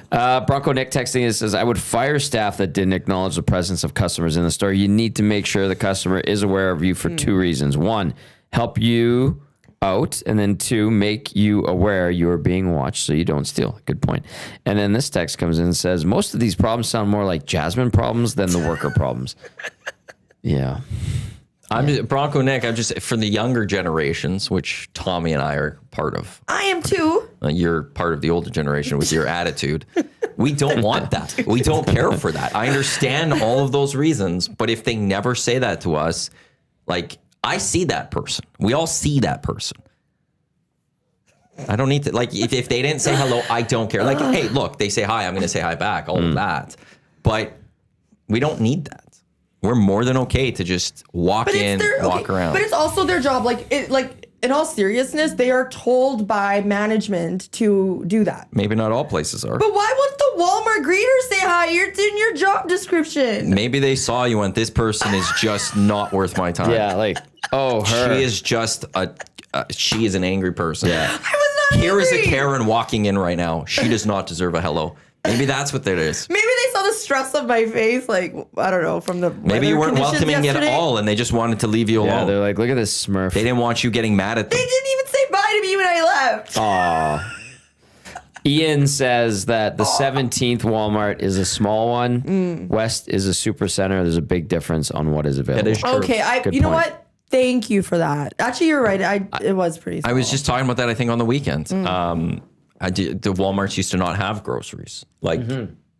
Bronco Nick texting us says, I would fire staff that didn't acknowledge the presence of customers in the store. You need to make sure the customer is aware of you for 2 reasons. 1, help you out, and then 2, make you aware you are being watched so you don't steal. Good point. And then this text comes in and says, most of these problems sound more like Jasmine problems than the worker problems. Yeah. I'm just, Bronco Nick. I'm just for the younger generations, which Tommy and I are part of. I am too. You're part of the older generation with your attitude. We don't want that. We don't care for that. I understand all of those reasons, but if they never say that to us, like I see that person. We all see that person. I don't need to, like, if they didn't say hello, I don't care. Like, hey, look, they say hi, I'm going to say hi back, all of that. But we don't need that. We're more than okay to just walk around. But it's also their job. Like, in all seriousness, they are told by management to do that. Maybe not all places are. But why would the Walmart greeter say hi? It's in your job description. Maybe they saw you and this person is just not worth my time. Yeah, like, oh, her. She is just she is an angry person. Yeah. I was not Here is a angry. Karen walking in right now. She does not deserve a hello. Maybe that's what that is. Maybe they saw the stress on my face, like, I don't know, from the Maybe you weren't welcoming at all and they just wanted to leave you Yeah, alone. they're like, look at this Smurf. They didn't want you getting mad at them. They didn't even say bye to me when I left. Aw. Ian says that the 17th Walmart is a small one. West is a super center. There's a big difference on what is available. That is true. Okay, Good you know point. what? Thank you for that. Actually, you're right. It was pretty small. I was just talking about that, I think, on the weekend. The Walmarts used to not have groceries. Like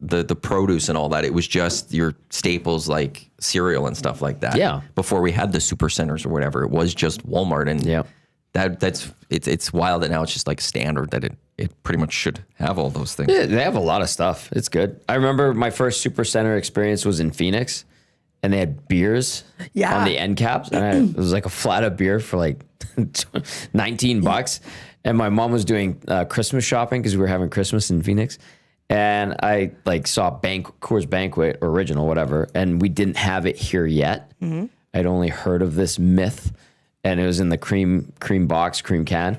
the produce and all that. It was just your staples like cereal and stuff like that. Yeah. Before we had the super centers or whatever, it was just Walmart. And Yeah. it's wild that now it's just like standard that it pretty much should have all those things. Yeah, they have a lot of stuff. It's good. I remember my first super center experience was in Phoenix, and they had beers on the end caps. And it was like a flat of beer for like $19. And my mom was doing Christmas shopping because we were having Christmas in Phoenix. And I like saw Coors Banquet or Original, whatever, and we didn't have it here yet. I'd only heard of this myth, and it was in the cream box, cream can.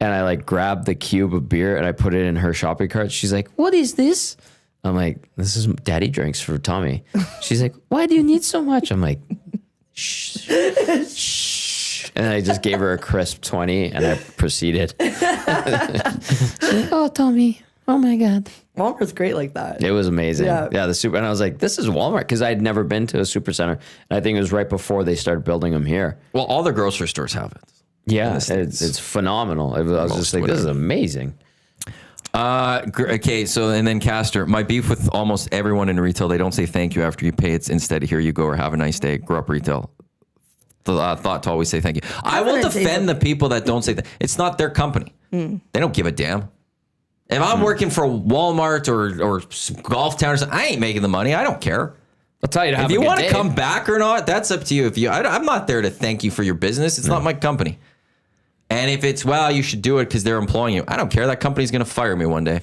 And I like grabbed the cube of beer and I put it in her shopping cart. She's like, "What is this?" I'm like, "This is daddy drinks for Tommy." She's like, "Why do you need so much?" I'm like, "Shh, shh." And I just gave her a crisp 20 and I proceeded. "Oh, Tommy. Oh my God." Walmart's great like that. It was amazing. Yeah. The super, and I was like, this is Walmart, because I had never been to a super center. And I think it was right before they started building them here. Well, all the grocery stores have it. Yeah, it's phenomenal. I was just like, this is amazing. Okay, so and then Castor, my beef with almost everyone in retail, they don't say thank you after you pay. It's instead here you go or have a nice day. Grew up retail. The thought to always say thank you. I will defend the people that don't say that. It's not their company. They don't give a damn. If I'm working for Walmart or Golf Town or something, I ain't making the money. I don't care. I'll tell you to have If a you good want to day. come back or not, that's up to you. I'm not there to thank you for your business. It's not my company. And if it's, well, you should do it because they're employing you. I don't care. That company's going to fire me one day.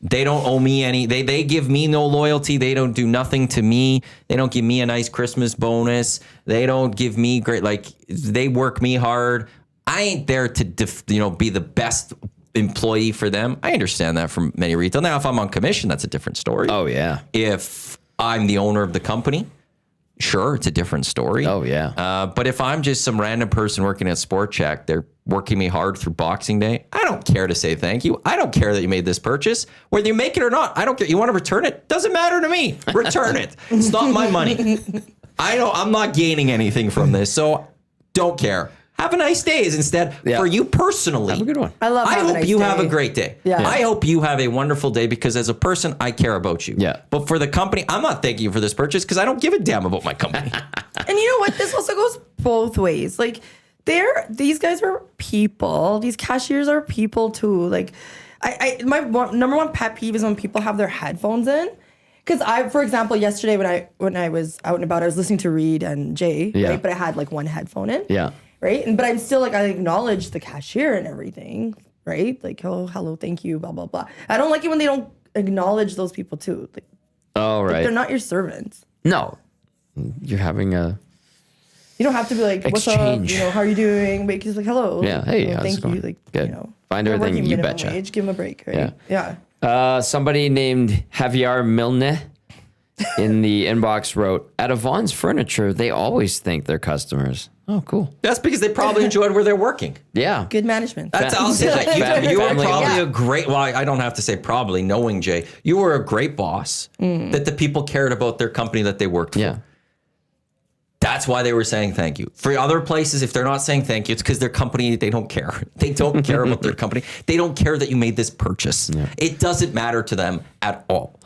They don't owe me any. They give me no loyalty. They don't do nothing to me. They don't give me a nice Christmas bonus. They don't give me great, like, they work me hard. I ain't there to, be the best employee for them. I understand that from many retail. Now, if I'm on commission, that's a different story. Oh, yeah. If I'm the owner of the company, sure, it's a different story. Oh, yeah. But if I'm just some random person working at Sport Check, they're working me hard through Boxing Day. I don't care to say thank you. I don't care that you made this purchase. Whether you make it or not, I don't care. You want to return it? Doesn't matter to me. Return it. It's not my money. I'm not gaining anything from this, so don't care. Have a nice day is instead for you personally. Have a good one. I hope you have a great day. Yeah. I hope you have a wonderful day because as a person, I care about you. Yeah. But for the company, I'm not thanking you for this purchase because I don't give a damn about my company. And you know what? This also goes both ways. Like, these guys are people. These cashiers are people too. Like, my number one pet peeve is when people have their headphones in. Because for example, yesterday when I was out and about, I was listening to Reed and Jay, right? But I had like one headphone in. Yeah. Right. But I'm still like, I acknowledge the cashier and everything. Right. Like, oh, hello, thank you, blah, blah, blah. I don't like it when they don't acknowledge those people too. Like, Oh, right. they're not your servants. No. You're having a... You don't have to be like, what's up? Exchange. How are you doing? Wait, just like, hello. Yeah, hey, how's thank it going? you. Like, Good. Find they're everything, working you minimum betcha. wage, give them a break, right? Yeah. Somebody named Javier Milne in the inbox wrote, at Yvonne's Furniture, they always thank their customers. Oh, cool. That's because they probably enjoyed where they're working. Yeah. Good management. That's I'll say that. You were Family. probably Yeah. a great, well, I don't have to say probably, knowing Jay, you were a great boss that the people cared about their company that they worked for. Yeah. That's why they were saying thank you. For other places, if they're not saying thank you, it's because their company, they don't care. They don't care about their company. They don't care that you made this purchase. Yeah. It doesn't matter to them at all.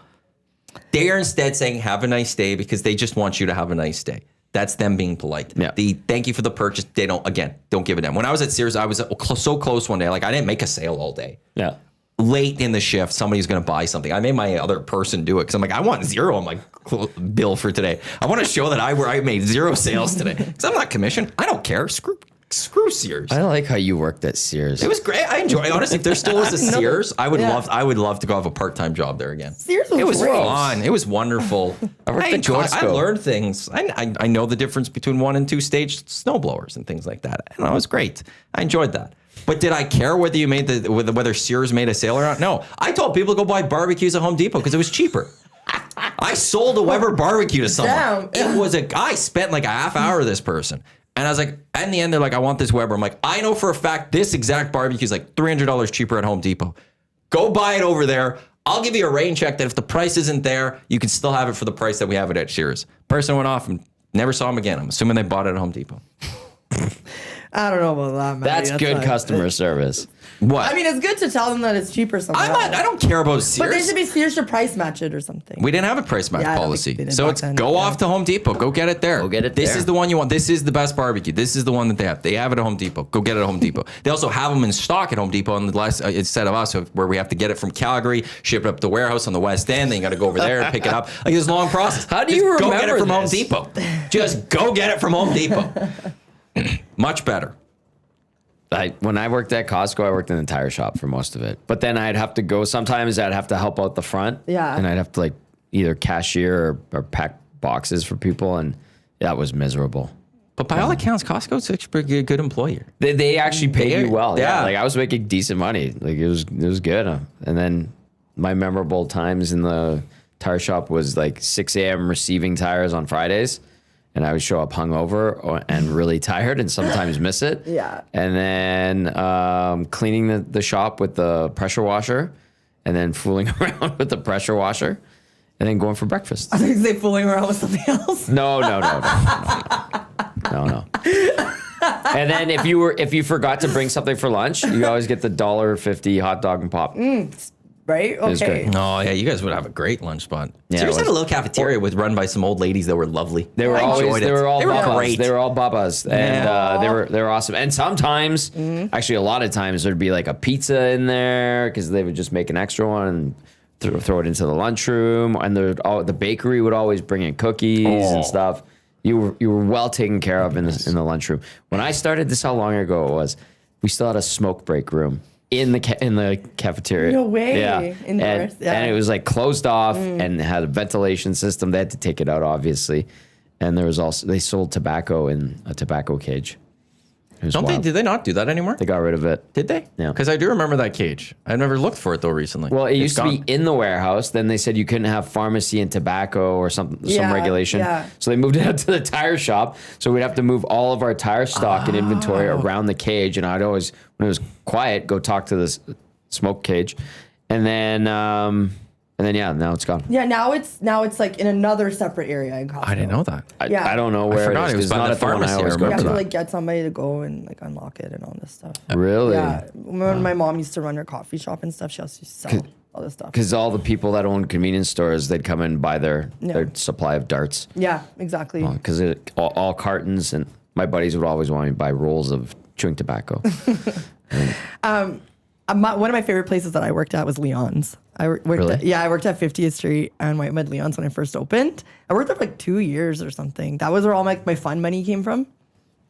They are instead saying, have a nice day, because they just want you to have a nice day. That's them being polite. Yeah. The thank you for the purchase, they don't give a damn. When I was at Sears, I was so close one day. Like, I didn't make a sale all day. Yeah. Late in the shift, somebody's going to buy something. I made my other person do it because I'm like, I want zero on my bill for today. I want to show that I made 0 sales today because I'm not commissioned. I don't care. Screw Sears. I like how you worked at Sears. It was great. I enjoyed it. Honestly, if there still was a Sears, I would love to go have a part-time job there again. Sears was It was great. fun. It was wonderful. I enjoyed it. I learned things. I know the difference between 1 and 2 stage snow blowers and things like that. And it was great. I enjoyed that. But did I care whether you made whether Sears made a sale or not? No. I told people to go buy barbecues at Home Depot because it was cheaper. I sold a Weber barbecue to someone. Damn. It was I spent like a half hour with this person. And I was like, in the end, they're like, I want this Weber. I'm like, I know for a fact this exact barbecue is like $300 cheaper at Home Depot. Go buy it over there. I'll give you a rain check that if the price isn't there, you can still have it for the price that we have it at Sears. Person went off and never saw him again. I'm assuming they bought it at Home Depot. I don't know about that, man. That's good customer service. What? I mean, it's good to tell them that it's cheaper somewhere else. I don't care about Sears. But they should be Sears to price match it or something. We didn't have a price match Yeah, I don't think policy. they did So back it's then. go off to Home Depot. Go get it there. Go get it This there. is the one you want. This is the best barbecue. This is the one that they have. They have it at Home Depot. Go get it at Home Depot. They also have them in stock at Home Depot instead of us, where we have to get it from Calgary, ship it up to the warehouse on the West End. Then you got to go over there and pick it up. Like, it's a long process. How do you Just go get it remember from Home this? Depot. Just go get it from Home Depot. Much better. When I worked at Costco, I worked in the tire shop for most of it. But then I'd have to go. Sometimes I'd have to help out the front. Yeah. And I'd have to like either cashier or pack boxes for people, and that was miserable. But by all accounts, Costco's a pretty good employer. They actually pay you well. Yeah. Like I was making decent money. Like it was good. And then my memorable times in the tire shop was like 6 a.m. receiving tires on Fridays. And I would show up hungover and really tired and sometimes miss it. Yeah. And then cleaning the shop with the pressure washer and then fooling around with the pressure washer and then going for breakfast. I think they fooling around with something else. No. And then if you forgot to bring something for lunch, you always get the $1.50 hot dog and pop. Right? was Okay. great. Oh, yeah, you guys would have a great lunch spot. Yeah, Sears it had a was. little cafeteria run by some old ladies that were lovely. They were I enjoyed it. they were all babas. great. They were all babas, and Yeah. they were awesome. And sometimes, actually, a lot of times there'd be like a pizza in there because they would just make an extra one and throw it into the lunchroom. And the bakery would always bring in cookies and stuff. You were well taken care of in the lunchroom. When I started, this is how long ago it was. We still had a smoke break room in the cafeteria. No way. Yeah. Indoors, yeah. And it was like closed off and had a ventilation system. They had to take it out, obviously. And there was also, they sold tobacco in a tobacco cage. It was wild. Did they not do that anymore? They got rid of it. Did they? Yeah. Because I do remember that cage. I've never looked for it though recently. Well, it It's used to gone. be in the warehouse. Then they said you couldn't have pharmacy and tobacco or some Yeah, regulation. yeah. So they moved it out to the tire shop. So we'd have to move all of our tire stock and inventory around the cage. And I'd always, when it was quiet, go talk to this smoke cage. And then yeah, now it's gone. Yeah, now it's like in another separate area in Costco. I didn't know that. Yeah. I don't know where forgot it it was is. 'cause by not the at the one I pharmacy, I always You go have remember to. to that. like get somebody to go and like unlock it and all this stuff. Really? Yeah. When my mom used to run her coffee shop and stuff, she also used to sell all this stuff. Because all the people that own convenience stores, they'd come and buy their supply of darts. Yeah, exactly. Because all cartons, and my buddies would always want me to buy rolls of chewing tobacco. One of my favorite places that I worked at was Leon's. I worked Really? I worked at 50th Street and I met Leon's when I first opened. I worked there for like 2 years or something. That was where all my fun money came from,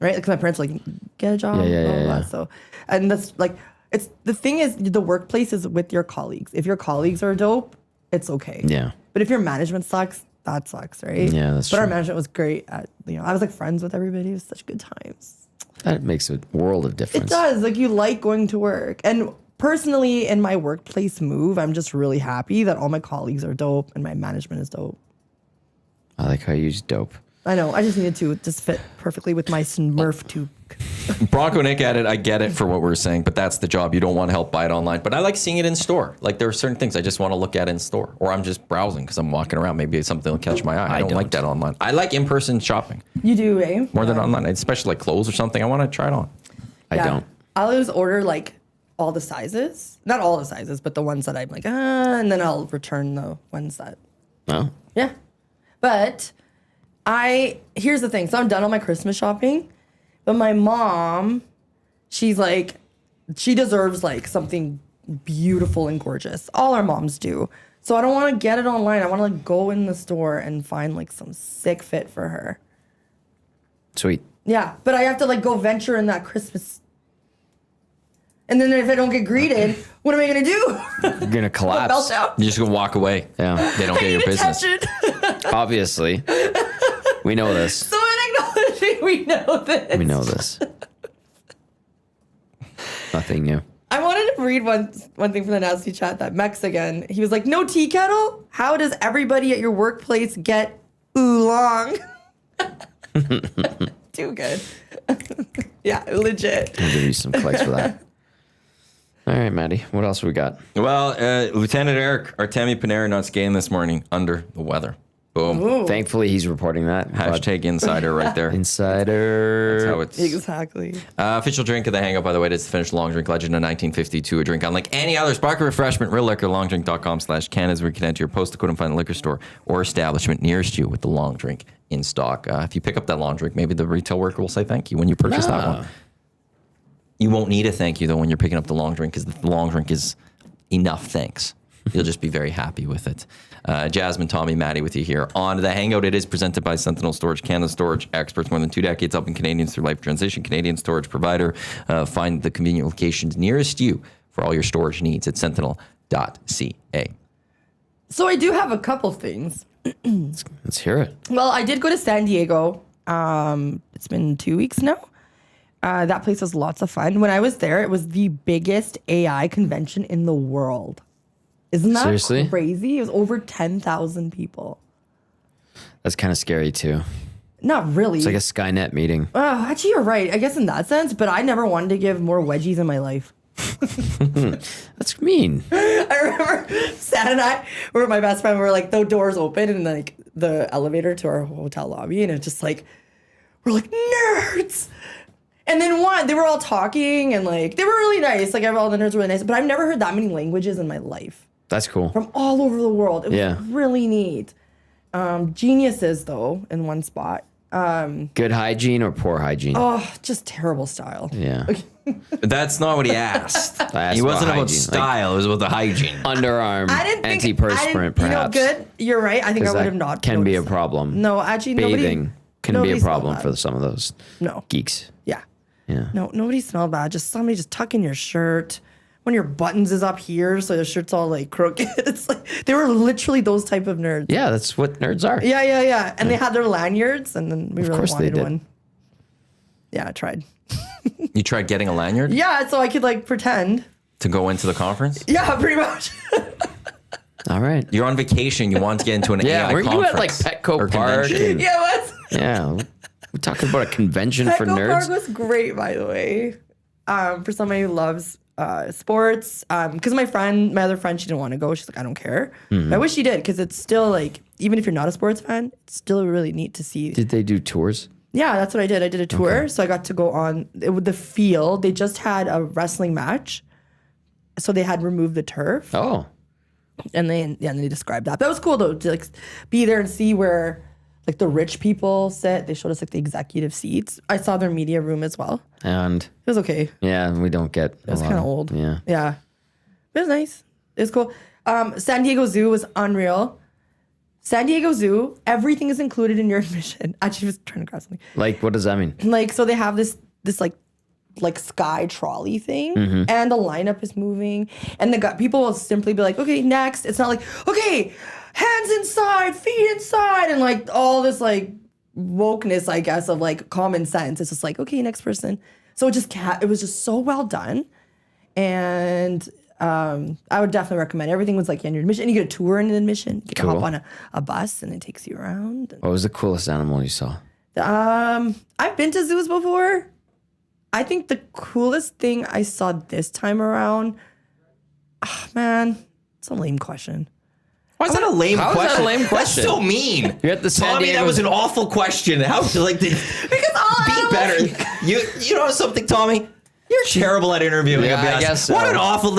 right? Because my parents were like, get a job, Yeah. blah, blah, blah. So, and that's like, it's the thing is the workplace is with your colleagues. If your colleagues are dope, it's okay. Yeah. But if your management sucks, that sucks, right? Yeah, that's But our true. management was great at, I was like friends with everybody. It was such good times. That makes a world of difference. It does. Like you like going to work. And personally, in my workplace move, I'm just really happy that all my colleagues are dope and my management is dope. I like how you use dope. I know. I just needed to just fit perfectly with my Smurf toque. Bronco Nick at it. I get it for what we're saying, but that's the job. You don't want to help buy it online. But I like seeing it in store. Like there are certain things I just want to look at in store, or I'm just browsing because I'm walking around. Maybe something will catch my eye. I don't like that online. I like in-person shopping. You do, eh? More than online, especially like clothes or something. I want to try it on. I don't. I'll always order like all the sizes. Not all the sizes, but the ones that I'm like, and then I'll return the ones that. No. Yeah. But here's the thing. So I'm done on my Christmas shopping, but my mom, she's like, she deserves like something beautiful and gorgeous. All our moms do. So I don't want to get it online. I want to like go in the store and find like some sick fit for her. Sweet. Yeah, but I have to like go venture in that Christmas. And then if I don't get greeted, what am I gonna do? You're gonna collapse. Melt out. You're just gonna walk away. Yeah. They don't get your business. Obviously. We know this. So in acknowledging, we know this. We know this. Nothing new. I wanted to read one thing from the nasty chat. That Mexican, he was like, "No tea kettle? How does everybody at your workplace get oolong?" Too good. Yeah, legit. I'll give you some clicks for that. All right, Maddie. What else we got? Well, Lieutenant Eric Artemi Panera not skating this morning under the weather. Boom. Ooh. Thankfully, he's reporting that. Hashtag insider right there. Insider. That's how it's. Exactly. Official drink of the Hangout, by the way, it's the Finnish long drink legend of 1952. A drink unlike any other sparkling refreshment. Real liquor, longdrink.com/Canada is where you can enter your postal code and find a liquor store or establishment nearest you with the long drink in stock. If you pick up that long drink, maybe the retail worker will say thank you when you purchase that one. You won't need a thank you, though, when you're picking up the long drink, because the long drink is enough thanks. You'll just be very happy with it. Jasmine, Tommy, Maddie with you here on The Hangout. It is presented by Sentinel Storage, Canada storage experts, more than 2 decades helping Canadians through life transition. Canadian storage provider. Find the convenient locations nearest you for all your storage needs at sentinel.ca. So I do have a couple things. Let's hear it. Well, I did go to San Diego. It's been 2 weeks now. That place was lots of fun. When I was there, it was the biggest AI convention in the world. Isn't that Seriously? crazy? It was over 10,000 people. That's kind of scary, too. Not really. It's like a Skynet meeting. Actually, you're right. I guess in that sense, but I never wanted to give more wedgies in my life. That's mean. I remember Sad and I were my best friend. We were like, the doors open and like the elevator to our hotel lobby, and it's just like, we're like, nerds. And then they were all talking and like, they were really nice. Like all the nerds were really nice, but I've never heard that many languages in my life. That's cool. From all over the world. It was Yeah. really neat. Geniuses though, in one spot. Good hygiene or poor hygiene? Oh, just terrible style. Yeah. That's not what he asked. asked He wasn't about about hygiene, style. It was about the hygiene. Underarm I didn't think antiperspirant, perhaps. You know, good. You're right. I think I 'Cause would that have not. can be a noticed that. problem. No, actually, Bathing can be nobody a smelled problem bad. for some of those No. geeks. Yeah. Yeah. No, nobody smelled bad. Just somebody just tucking your shirt. One of your buttons is up here, so the shirt's all like crooked. It's like they were literally those type of nerds. Yeah, that's what nerds are. Yeah. And they had their lanyards, and then we really course they wanted did. one. Yeah, I tried. You tried getting a lanyard Yeah, so I could like pretend. to go into the conference? Yeah, pretty much. All right. You're on vacation. You want to get into an Yeah, AI weren't you at like conference Petco or Park? convention. And- Yeah, it was. yeah. We're talking about a convention for Petco nerds. Park was great, by the way. For somebody who loves sports. Because my other friend, she didn't want to go. She's like, I don't care. Mm-hmm. But I wish she did, because it's still like, even if you're not a sports fan, it's still really neat to see. Did they do tours? Yeah, that's what I did. I did a tour, so I got to go on with the field. They just had a wrestling match, so they had removed the turf, Oh. and they described that. That was cool though, to like be there and see where like the rich people sit. They showed us like the executive seats. I saw their media room as well. And It was okay. yeah, we don't get It was kind of old. Yeah. Yeah, it was nice. It was cool. San Diego Zoo was unreal. San Diego Zoo, everything is included in your admission. Actually, I was trying to grab something. Like, what does that mean? Like, so they have this like sky trolley thing, and the lineup is moving, and people will simply be like, okay, next. It's not like, okay, hands inside, feet inside, and like all this like wokeness, I guess, of like common sense. It's just like, okay, next person. So it was just so well done, and I would definitely recommend. Everything was like in your admission. You get a tour in admission. You can hop Cool. on a bus, and it takes you around. What was the coolest animal you saw? I've been to zoos before. I think the coolest thing I saw this time around, man, it's a lame question. Why is that a lame How is question? that a lame question? That's so mean. You're at the San Tommy, Diego- that was an awful question. How like be better? You know something, Tommy? You're terrible at interviewing. Yeah, I'll be I honest. guess so. What an awful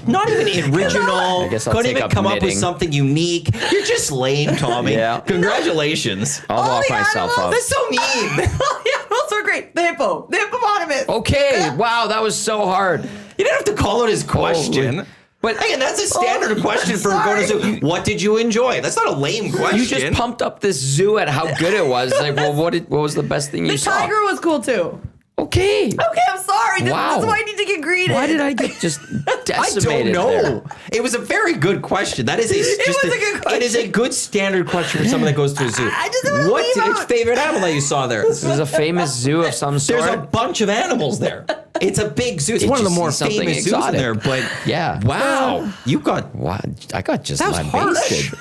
not even original. I guess I'll Couldn't take even up come up with knitting. something unique. You're just lame, Tommy. Yeah. Congratulations. I'll All walk the myself animals- up. That's so mean. The animals were great. The hippopotamus. Okay, wow, that was so hard. You didn't have to call out his question. But again, that's a standard question for going to zoo. What did you enjoy? That's not a lame question. You just pumped up this zoo at how good it was. Like, well, what was the best thing you The saw? tiger was cool too. Okay. Okay, I'm sorry. This Wow. is why I need to get greeted. Why did I get just I decimated don't know. there? It was a very good question. That is just was a good question. It is a good standard question for someone that goes to a zoo. I just don't wanna What leave is your out- favorite animal that you saw there? This is a famous zoo of some sort. There's a bunch of animals there. It's a big zoo. It's Did one of you the more see something famous zoos in exotic? there. But Yeah. wow, you got Wow, I got just that was wasted.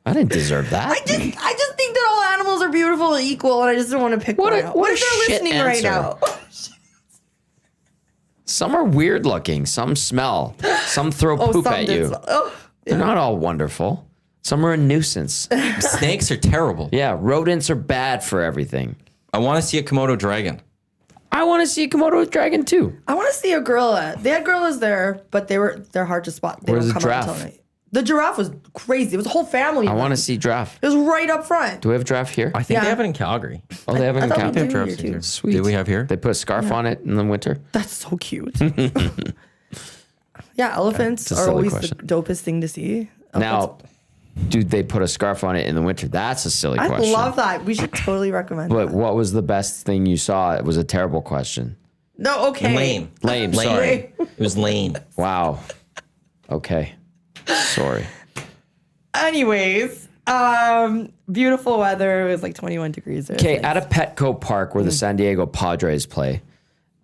I didn't deserve that. I just think that all animals are beautiful and equal, and I just don't want to pick What one a- out. what What a if they're shit listening right answer. now? Some are weird looking. Some smell. Some throw poop some at did you. smell. Oh, They're not all wonderful. Some are a nuisance. snakes are terrible. Yeah, rodents are bad for everything. I want to see a Komodo dragon. I want to see a Komodo dragon too. I want to see a gorilla. They had gorillas there, but they're hard to spot. They Where's don't the come out giraffe? until night. The giraffe was crazy. It was a whole family. I want to see giraffe. It was right up front. Do we have giraffe here? I think Yeah. they have it in Calgary. Oh, they have it in thought we Cal- did. Giraffes here here. too. Sweet. Did we have here? They put a scarf on it in the winter. That's so cute. Yeah, elephants It's a are silly always question. the dopest thing to see. Now, Elephants- dude, they put a scarf on it in the winter. That's a silly I question. love that. We should totally recommend But that. what was the best thing you saw? It was a terrible question. No, okay. Lame. Lame, sorry. It was lame. Wow. Okay. Sorry. Anyways, beautiful weather. It was like 21 degrees. Okay, at a Petco Park where the San Diego Padres play,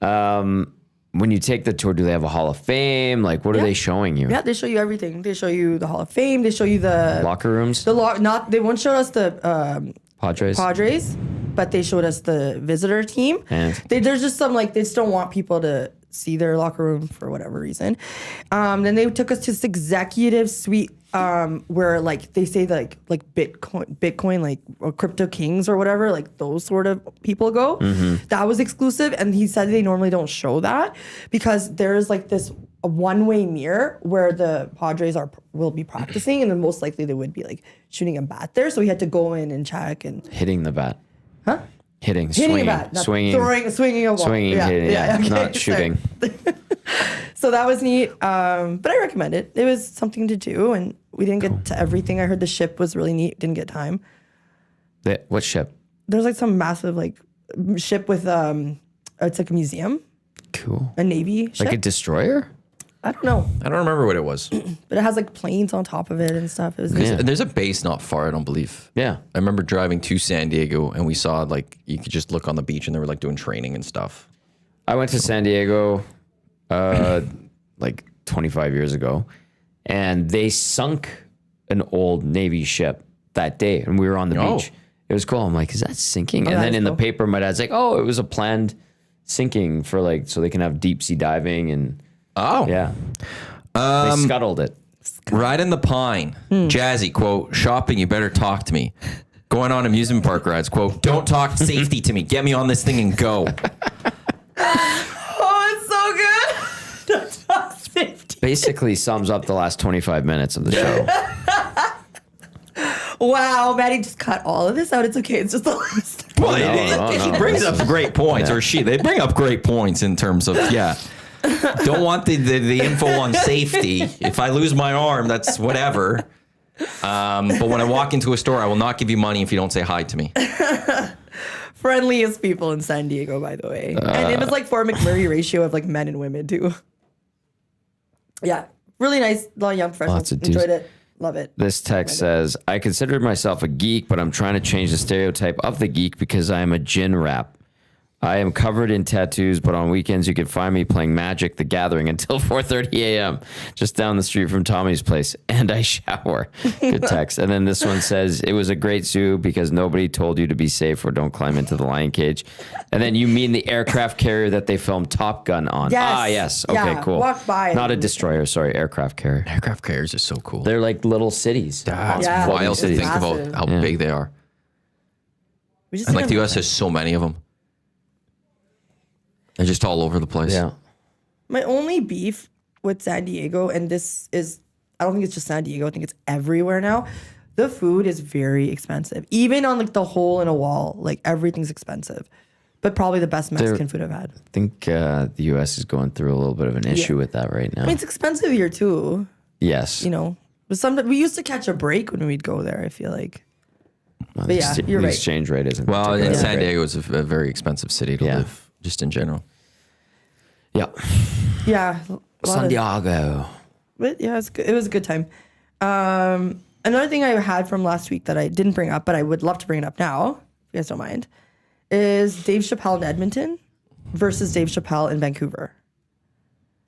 when you take the tour, do they have a Hall of Fame? Like, what are they showing you? Yeah, they show you everything. They show you the Hall of Fame. They show you the Locker rooms? not. They won't show us the Padres? Padres, but they showed us the visitor team. And? There's just some like they just don't want people to see their locker room for whatever reason. Then they took us to this executive suite where like they say like Bitcoin like or crypto kings or whatever, like those sort of people go. That was exclusive, and he said they normally don't show that because there's like this a one-way mirror where the Padres will be practicing, and then most likely they would be like shooting a bat there. So we had to go in and check and Hitting the bat. huh. Hitting, Hitting swinging, a bat, not swinging, swinging a ball. swinging, hitting, yeah, okay, not sorry. shooting. So that was neat. But I recommend it. It was something to do, and we didn't get to everything. I heard the ship was really neat. Didn't get time. What ship? There's like some massive like ship with it's like a museum, Cool. a Navy ship. Like a destroyer? I don't know, I don't remember what it was. but it has like planes on top of it and stuff. It was neat. Yeah. There's a base not far, I don't believe. Yeah. I remember driving to San Diego and we saw like you could just look on the beach and they were like doing training and stuff. I went to San Diego like 25 years ago, and they sunk an old Navy ship that day, and we were on the Oh. beach. It was cool. I'm like, is that sinking? And that then is in cool. the paper, my dad's like, oh, it was a planned sinking for like, so they can have deep sea diving, and Oh. yeah. They scuttled it. Ride in the Pine. Jazzy, quote, shopping, you better talk to me. Going on amusement park rides, quote, don't talk safety to me. Get me on this thing and go. Oh, it's so good. Safety. Basically sums up the last 25 minutes of the show. Wow, Maddie just cut all of this out. It's okay. It's just the list. Well, no, he no. brings up great points, or they bring up great points in terms of, yeah. Don't want the info on safety. If I lose my arm, that's whatever. But when I walk into a store, I will not give you money if you don't say hi to me. Friendliest people in San Diego, by the way. And it was like Fort McMurray ratio of like men and women too. Yeah, really nice. A lot of young professionals. Lots of dudes. Enjoyed it. Love it. This text says, I considered myself a geek, but I'm trying to change the stereotype of the geek because I am a gin rat. I am covered in tattoos, but on weekends you can find me playing Magic: The Gathering until 4:30 a.m. just down the street from Tommy's place, and I shower. Good text. And then this one says, it was a great zoo because nobody told you to be safe or don't climb into the lion cage. And then you mean the aircraft carrier that they filmed Top Gun on. Yes. Ah, yes. Okay, Yeah, cool. walk by Not a it. destroyer, sorry, aircraft carrier. Aircraft carriers are so cool. They're like little cities. That's Yeah. wild to Cities. think about Massive. how big they are. We just And like need the a- US has so many of them. They're just all over the place. Yeah. My only beef with San Diego, and this is, I don't think it's just San Diego, I think it's everywhere now. The food is very expensive. Even on like the hole in a wall, like everything's expensive. But probably the best Mexican food I've had. I think the U.S. is going through a little bit of an issue with that right now. I mean, it's expensive here too, Yes. you know. But sometimes we used to catch a break when we'd go there, I feel like. Well, but yeah, you're the right. exchange rate isn't. Well, particularly and San great. Diego is a very expensive city to Yeah. live, just in general. Yeah. Yeah. a lot of- San Diego. But yeah, it was a good time. Another thing I had from last week that I didn't bring up, but I would love to bring it up now, if you guys don't mind, is Dave Chappelle in Edmonton versus Dave Chappelle in Vancouver.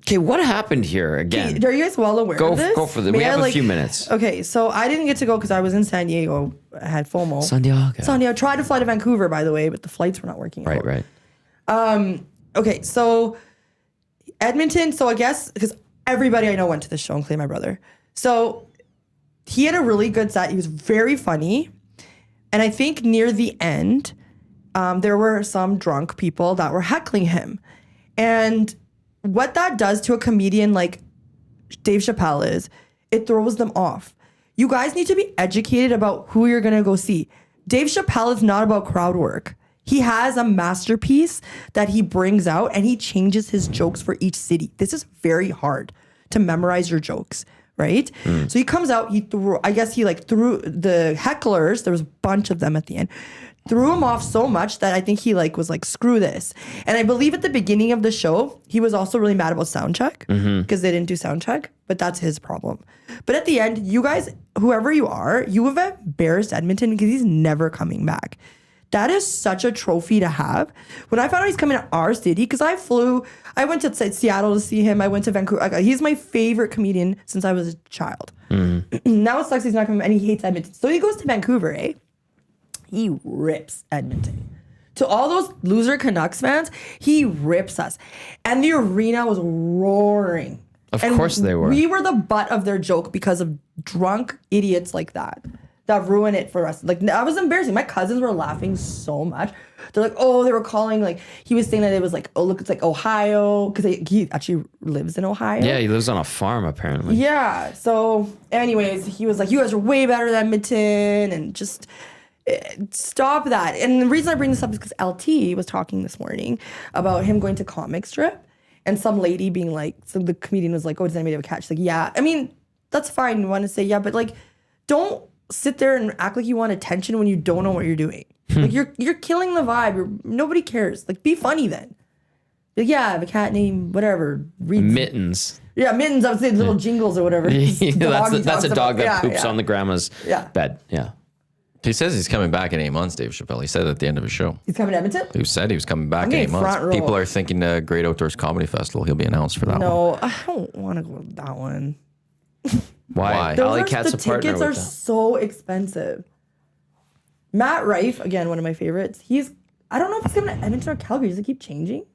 Okay, what happened here again? Are you guys well aware of this? Go for this. We May I, have a few minutes. Okay, so I didn't get to go because I was in San Diego. I had FOMO. San Diego. San Diego. I tried to fly to Vancouver, by the way, but the flights were not working out. Right, right. Okay, so Edmonton, so I guess, because everybody I know went to this show, including my brother. So he had a really good set. He was very funny. And I think near the end, there were some drunk people that were heckling him. And what that does to a comedian like Dave Chappelle is it throws them off. You guys need to be educated about who you're going to go see. Dave Chappelle is not about crowd work. He has a masterpiece that he brings out and he changes his jokes for each city. This is very hard to memorize your jokes, right? So he comes out, he threw the hecklers, there was a bunch of them at the end, threw him off so much that I think he was like, screw this. And I believe at the beginning of the show, he was also really mad about sound check because they didn't do sound check, but that's his problem. But at the end, you guys, whoever you are, you have embarrassed Edmonton because he's never coming back. That is such a trophy to have. When I found out he's coming to our city, because I went to Seattle to see him. I went to Vancouver. He's my favorite comedian since I was a child. Now it sucks he's not coming, and he hates Edmonton. So he goes to Vancouver, He rips Edmonton. To all those loser Canucks fans, he rips us. And the arena was roaring. Of course they were. We were the butt of their joke because of drunk idiots like that ruin it for us. Like, that was embarrassing. My cousins were laughing so much. They're like, oh, they were calling, like, he was saying that it was like, oh, look, it's like Ohio, because he actually lives in Ohio. Yeah, he lives on a farm apparently. Yeah. So, anyways, he was like, you guys are way better than Edmonton, and just stop that. And the reason I bring this up is because LT was talking this morning about him going to comic strip, and some lady being like, so the comedian was like, oh, does anybody have a cat? She's like, yeah. I mean, that's fine. You want to say yeah, but like, don't sit there and act like you want attention when you don't know what you're doing. Like, you're killing the vibe. Nobody cares. Like, be funny then. Like, yeah, I have a cat named whatever. Mittens. Yeah, Mittens. I would say little jingles or whatever. That's a dog that poops on the grandma's bed. Yeah. He says he's coming back in 8 months, Dave Chappelle. He said at the end of his show. He's coming to Edmonton? He said he was coming back in getting 8 months. front row. People are thinking Great Outdoors Comedy Festival. He'll be announced for that one. No, I don't want to go to that one. Why? Those Alley Cat's The a partner tickets with are them. so expensive. Matt Rife, again, one of my favorites. I don't know if he's coming to Edmonton or Calgary. Does it keep changing?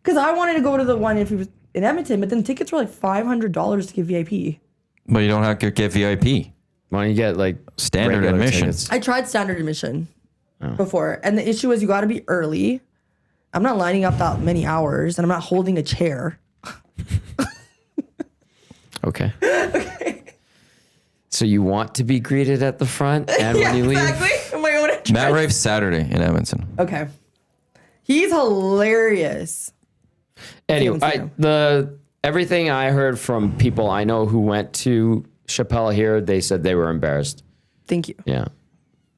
Because I wanted to go to the one if he was in Edmonton, but then tickets were like $500 to get VIP. But you don't have to get VIP. Why don't you get like Standard regular admission. tickets? I tried standard admission before, and the issue is you got to be early. I'm not lining up that many hours, and I'm not holding a chair. Okay. So you want to be greeted at the front and when you leave? Exactly. My own address. Matt Rife Saturday in Edmonton. Okay. He's hilarious. Anyway, everything I heard from people I know who went to Chappelle here, they said they were embarrassed. Thank you. Yeah.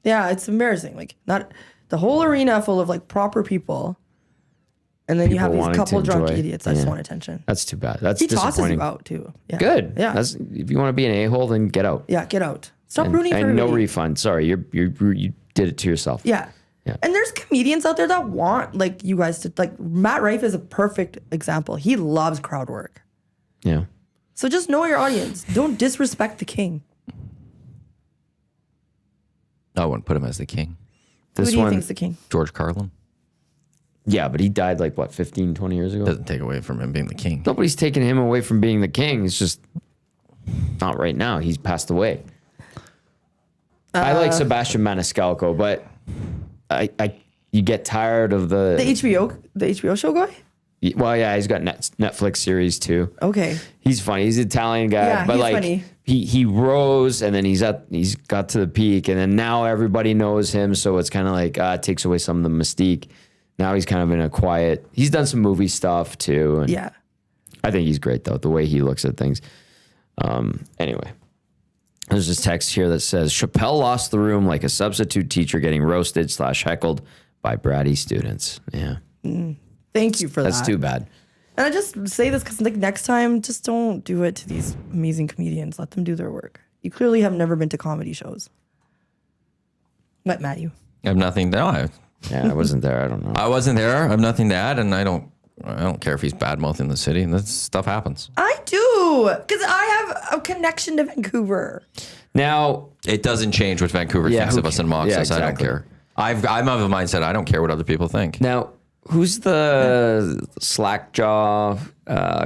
Yeah, it's embarrassing. Like, not the whole arena full of like proper people, and then you have People these wanting couple to drunk enjoy. idiots that just Yeah. want attention. That's too bad. That's He tosses disappointing. you out too. Yeah. Good. Yeah. If you want to be an a-hole, then get out. Yeah, get out. Stop And rooting for no everybody. refund. Sorry, you did it to yourself. Yeah. Yeah. And there's comedians out there that want like you guys to like. Matt Rife is a perfect example. He loves crowd work. Yeah. So just know your audience. Don't disrespect the king. I wouldn't put him as the king. Who do you think's the king? George Carlin. Yeah, but he died like, what, 15, 20 years ago? Doesn't take away from him being the king. Nobody's taking him away from being the king. It's just not right now. He's passed away. I like Sebastian Maniscalco, but you get tired of the HBO show guy? Well, yeah, he's got Netflix series too. Okay. He's funny. He's an Italian guy, Yeah, but he's like funny. he rose and then he's got to the peak and then now everybody knows him, so it's kind of like it takes away some of the mystique. Now he's kind of in a quiet. He's done some movie stuff too. And Yeah. I think he's great though, the way he looks at things. Anyway, there's this text here that says Chappelle lost the room like a substitute teacher getting roasted / heckled by bratty students. Yeah. Thank you for that. That's too bad. And I just say this because like next time, just don't do it to these amazing comedians. Let them do their work. You clearly have never been to comedy shows. What, Matt, you? I have nothing to Yeah, I wasn't there. I don't know. I wasn't there. I have nothing to add, and I don't care if he's badmouthing the city. That stuff happens. I do, because I have a connection to Vancouver. Now, It doesn't change what Vancouver thinks of us and mocks us. I don't exactly. care. I'm of the mindset I don't care what other people think. Now, who's the slackjaw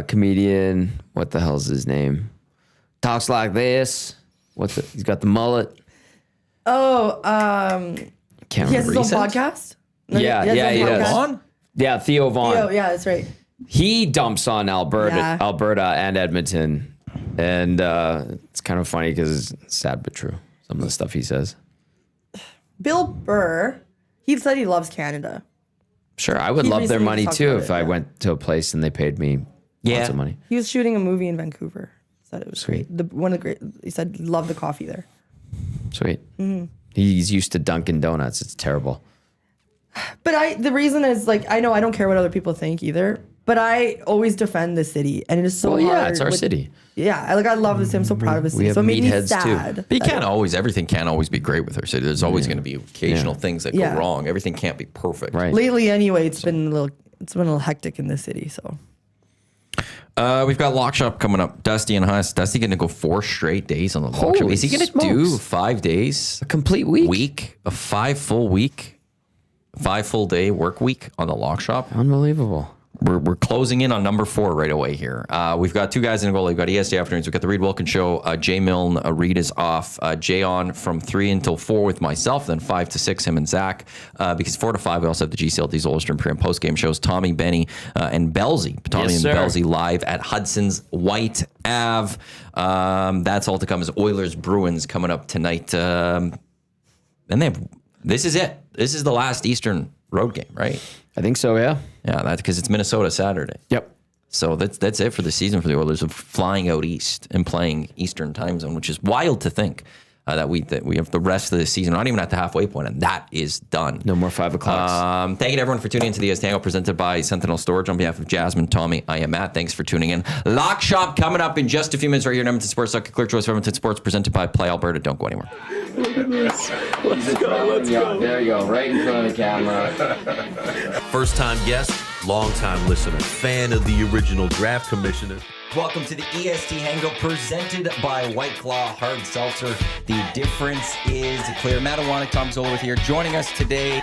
comedian? What the hell's his name? Talks like this. He's got the mullet. Oh, Can't he has remember. his own podcast? No, Yeah, he has yeah, his he own does. podcast? Vaughn? Yeah, Theo Vaughn. Oh, yeah, that's right. He dumps on Alberta and Edmonton, and it's kind of funny because it's sad but true. Some of the stuff he says. Bill Burr, he said he loves Canada. Sure, I would He love their recently money talked too about if it, I yeah. went to a place and they paid me lots of money. He was shooting a movie in Vancouver. Said it was Sweet. great. One of the great. He said love the coffee there. Sweet. He's used to Dunkin' Donuts. It's terrible. But the reason is like I know I don't care what other people think either. But I always defend the city, and it is so Well, hard. yeah, it's our city. Yeah, I love the city. I'm so proud of the city. have So it made me meatheads, too. sad. But everything can't always be great with our city. There's always going to be occasional things that Yeah. go wrong. Everything can't be perfect. Right. Lately, anyway, it's been a little hectic in the city. So We've got Lock Shop coming up. Dusty and Huss. Dusty going to go 4 straight days on the Lock Shop. Holy Is he going to do smokes. 5 days? A complete week? A 5 full week? 5 full day work week on the Lock Shop? Unbelievable. We're closing in on number 4 right away here. We've got 2 guys in a goal. We've got EST afternoons. We've got the Reed Wilkins show. Jay Milne, Reed is off. Jay on from 3 until 4 with myself. Then 5 to 6 him and Zach. Because 4 to 5 we also have the GCLD's Ulster pre and post game shows. Tommy, Benny, and Belzy. Tommy Yes, and sir. Belzy live at Hudson's White Ave. That's all to come. As Oilers Bruins coming up tonight. And this is it. This is the last Eastern road game, right? I think so, yeah. Yeah, that's because it's Minnesota Saturday. Yep. So that's it for the season for the Oilers, of flying out east and playing Eastern time zone, which is wild to think that we have the rest of the season, not even at the halfway point, and that is done. No more 5 o'clocks. Thank you to everyone for tuning into the EST Hangout presented by Sentinel Storage. On behalf of Jasmine, Tommy, I am Matt. Thanks for tuning in. Lock Shop coming up in just a few minutes right here in Edmonton Sports Talk. A clear choice for Edmonton Sports presented by Play Alberta. Don't go anywhere. Let's go. There you go, right in front of the camera. First-time guest, long-time listener, fan of the original draft commissioner. Welcome to the EST Hangout presented by White Claw Hard Seltzer. The difference is clear. Matt Iwanyk, Tom Gazzola with here. Joining us today,